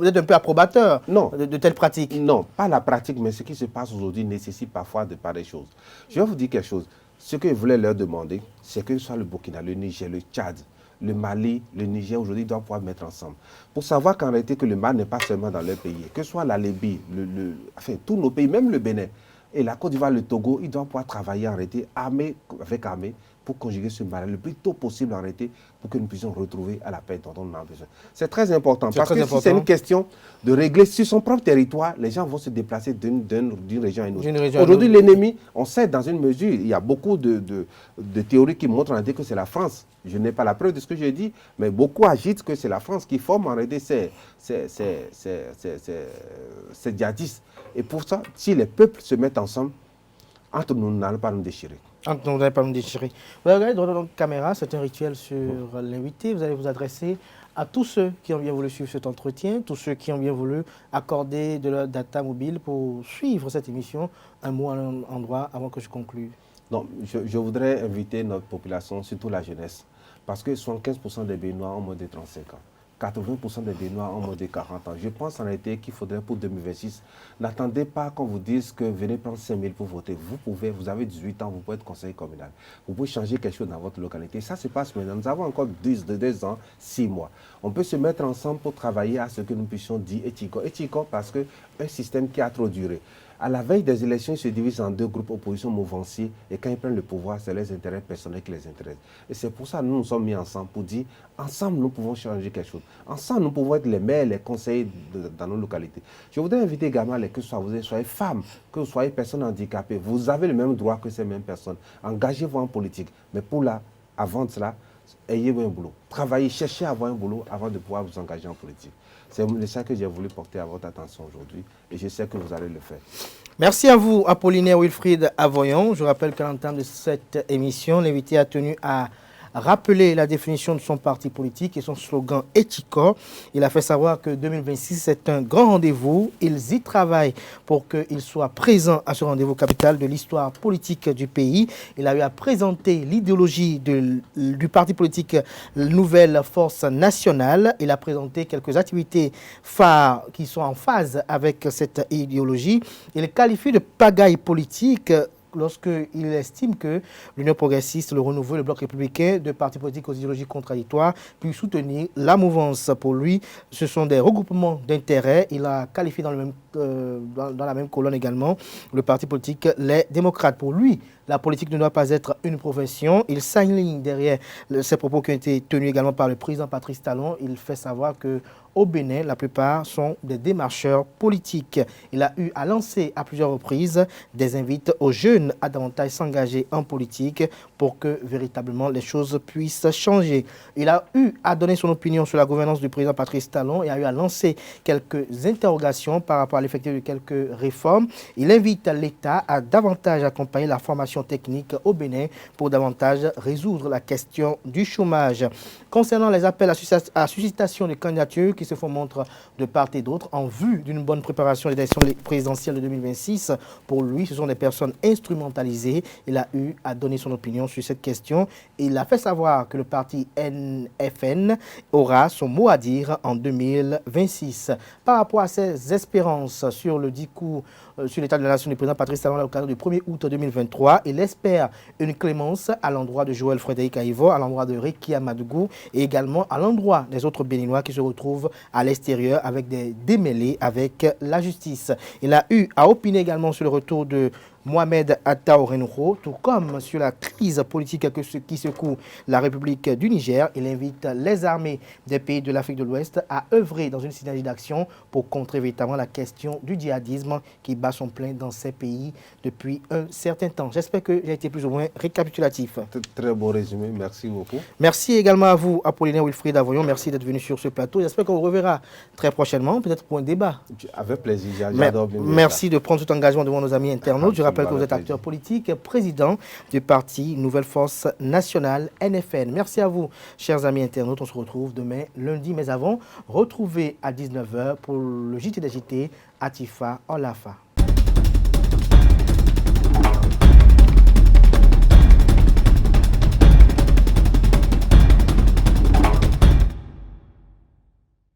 êtes un peu approbateur de telles pratiques. Non, pas la pratique, mais ce qui se passe aujourd'hui nécessite parfois de pareilles choses. Je vais vous dire quelque chose. Ce que je voulais leur demander, c'est que ce soit le Burkina, le Niger, le Tchad, le Mali, le Niger, aujourd'hui, doivent pouvoir mettre ensemble. Pour savoir qu'en réalité, que le mal n'est pas seulement dans leur pays, que ce soit la Libye, enfin, tous nos pays, même le Bénin, et la Côte d'Ivoire, le Togo, ils doivent pouvoir travailler en réalité, armée avec armée, pour conjuguer ce mal le plus tôt possible en réalité, pour que nous puissions retrouver à la paix dont on a besoin. C'est très important, parce que si c'est une question de régler sur son propre territoire, les gens vont se déplacer d'une région à une autre. Aujourd'hui, l'ennemi, on sait dans une mesure, il y a beaucoup de théories qui montrent en réalité que c'est la France. Je n'ai pas la preuve de ce que j'ai dit, mais beaucoup agitent que c'est la France qui forme en réalité ces djihadistes. Et pour ça, si les peuples se mettent ensemble, entre nous, nous n'allons pas nous déchirer. Vous n'allez pas nous déchirer. Vous regardez dans notre caméra, c'est un rituel sur l'invité. Vous allez vous adresser à tous ceux qui ont bien voulu suivre cet entretien, tous ceux qui ont bien voulu accorder de leur data mobile pour suivre cette émission. Un mot à un endroit avant que je conclue. Non, je voudrais inviter notre population, surtout la jeunesse, parce que 75% des Béninois ont moins de 35 ans. 80% des Béninois ont moins de 40 ans. Je pense en réalité qu'il faudrait pour 2026, n'attendez pas qu'on vous dise que venez prendre 5 000 pour voter. Vous avez 18 ans, vous pouvez être conseiller communal. Vous pouvez changer quelque chose dans votre localité. Ça se passe maintenant. Nous avons encore 2 ans, 6 mois. On peut se mettre ensemble pour travailler à ce que nous puissions dire éthico. Éthico parce qu'un système qui a trop duré. À la veille des élections, ils se divisent en 2 groupes opposition mouvanciers et quand ils prennent le pouvoir, c'est les intérêts personnels qui les intéressent. Et c'est pour ça que nous nous sommes mis ensemble pour dire, ensemble nous pouvons changer quelque chose. Ensemble nous pouvons être les maires, les conseillers dans nos localités. Je voudrais inviter également, que vous soyez femmes, que vous soyez personnes handicapées, vous avez le même droit que ces mêmes personnes. Engagez-vous en politique. Mais avant cela, ayez un boulot. Travaillez, cherchez à avoir un boulot avant de pouvoir vous engager en politique. C'est ça que j'ai voulu porter à votre attention aujourd'hui et je sais que vous allez le faire. Merci à vous, Apollinaire Wilfried Avoyon. Je rappelle qu'à l'entame de cette émission, l'invité a tenu à rappeler la définition de son parti politique et son slogan Éthico. Il a fait savoir que 2026, c'est un grand rendez-vous. Ils y travaillent pour qu'il soit présent à ce rendez-vous capital de l'histoire politique du pays. Il a eu à présenter l'idéologie du parti politique Nouvelle Force Nationale. Il a présenté quelques activités phares qui sont en phase avec cette idéologie. Il qualifie de pagaille politique lorsqu'il estime que l'Union progressiste, le Renouveau et le Bloc républicain, deux partis politiques aux idéologies contradictoires, puissent soutenir la mouvance. Pour lui, ce sont des regroupements d'intérêts. Il a qualifié dans la même colonne également le parti politique Les Démocrates. Pour lui, la politique ne doit pas être une profession. Il s'aligne derrière ces propos qui ont été tenus également par le président Patrice Talon. Il fait savoir que au Bénin, la plupart sont des démarcheurs politiques. Il a eu à lancer à plusieurs reprises des invites aux jeunes à davantage s'engager en politique pour que véritablement les choses puissent changer. Il a eu à donner son opinion sur la gouvernance du président Patrice Talon et a eu à lancer quelques interrogations par rapport à l'effectif de quelques réformes. Il invite l'État à davantage accompagner la formation technique au Bénin pour davantage résoudre la question du chômage. Concernant les appels à suscitation de candidatures qui se font montre de part et d'autre en vue d'une bonne préparation des élections présidentielles de 2026, pour lui, ce sont des personnes instrumentalisées. Il a eu à donner son opinion sur cette question. Il a fait savoir que le parti NFN aura son mot à dire en 2026. Par rapport à ses espérances sur le discours sur l'état de la nation du président Patrice Talon à l'occasion du 1er août 2023, il espère une clémence à l'endroit de Joël Frédéric Aïvo, à l'endroit de Rekia Madougou et également à l'endroit des autres Béninois qui se retrouvent à l'extérieur avec des démêlés avec la justice. Il a eu à opiner également sur le retour de Mohamed Attaou Renouho, tout comme sur la crise politique qui secoue la République du Niger. Il invite les armées des pays de l'Afrique de l'Ouest à œuvrer dans une synergie d'action pour contrer véritablement la question du djihadisme qui bat son plein dans ces pays depuis un certain temps. J'espère que j'ai été plus ou moins récapitulatif. Très beau résumé, merci beaucoup. Merci également à vous, Apollinaire Wilfried Avoyon. Merci d'être venu sur ce plateau. J'espère qu'on vous reverra très prochainement, peut-être pour un débat. Avec plaisir, j'adore bien. Merci de prendre cet engagement devant nos amis internautes. Je rappelle que vous êtes acteur politique, président du parti Nouvelle Force Nationale, NFN. Merci à vous, chers amis internautes. On se retrouve demain, lundi, mais avant, retrouvez à 19h pour le JT des JT, Atifa Olafa.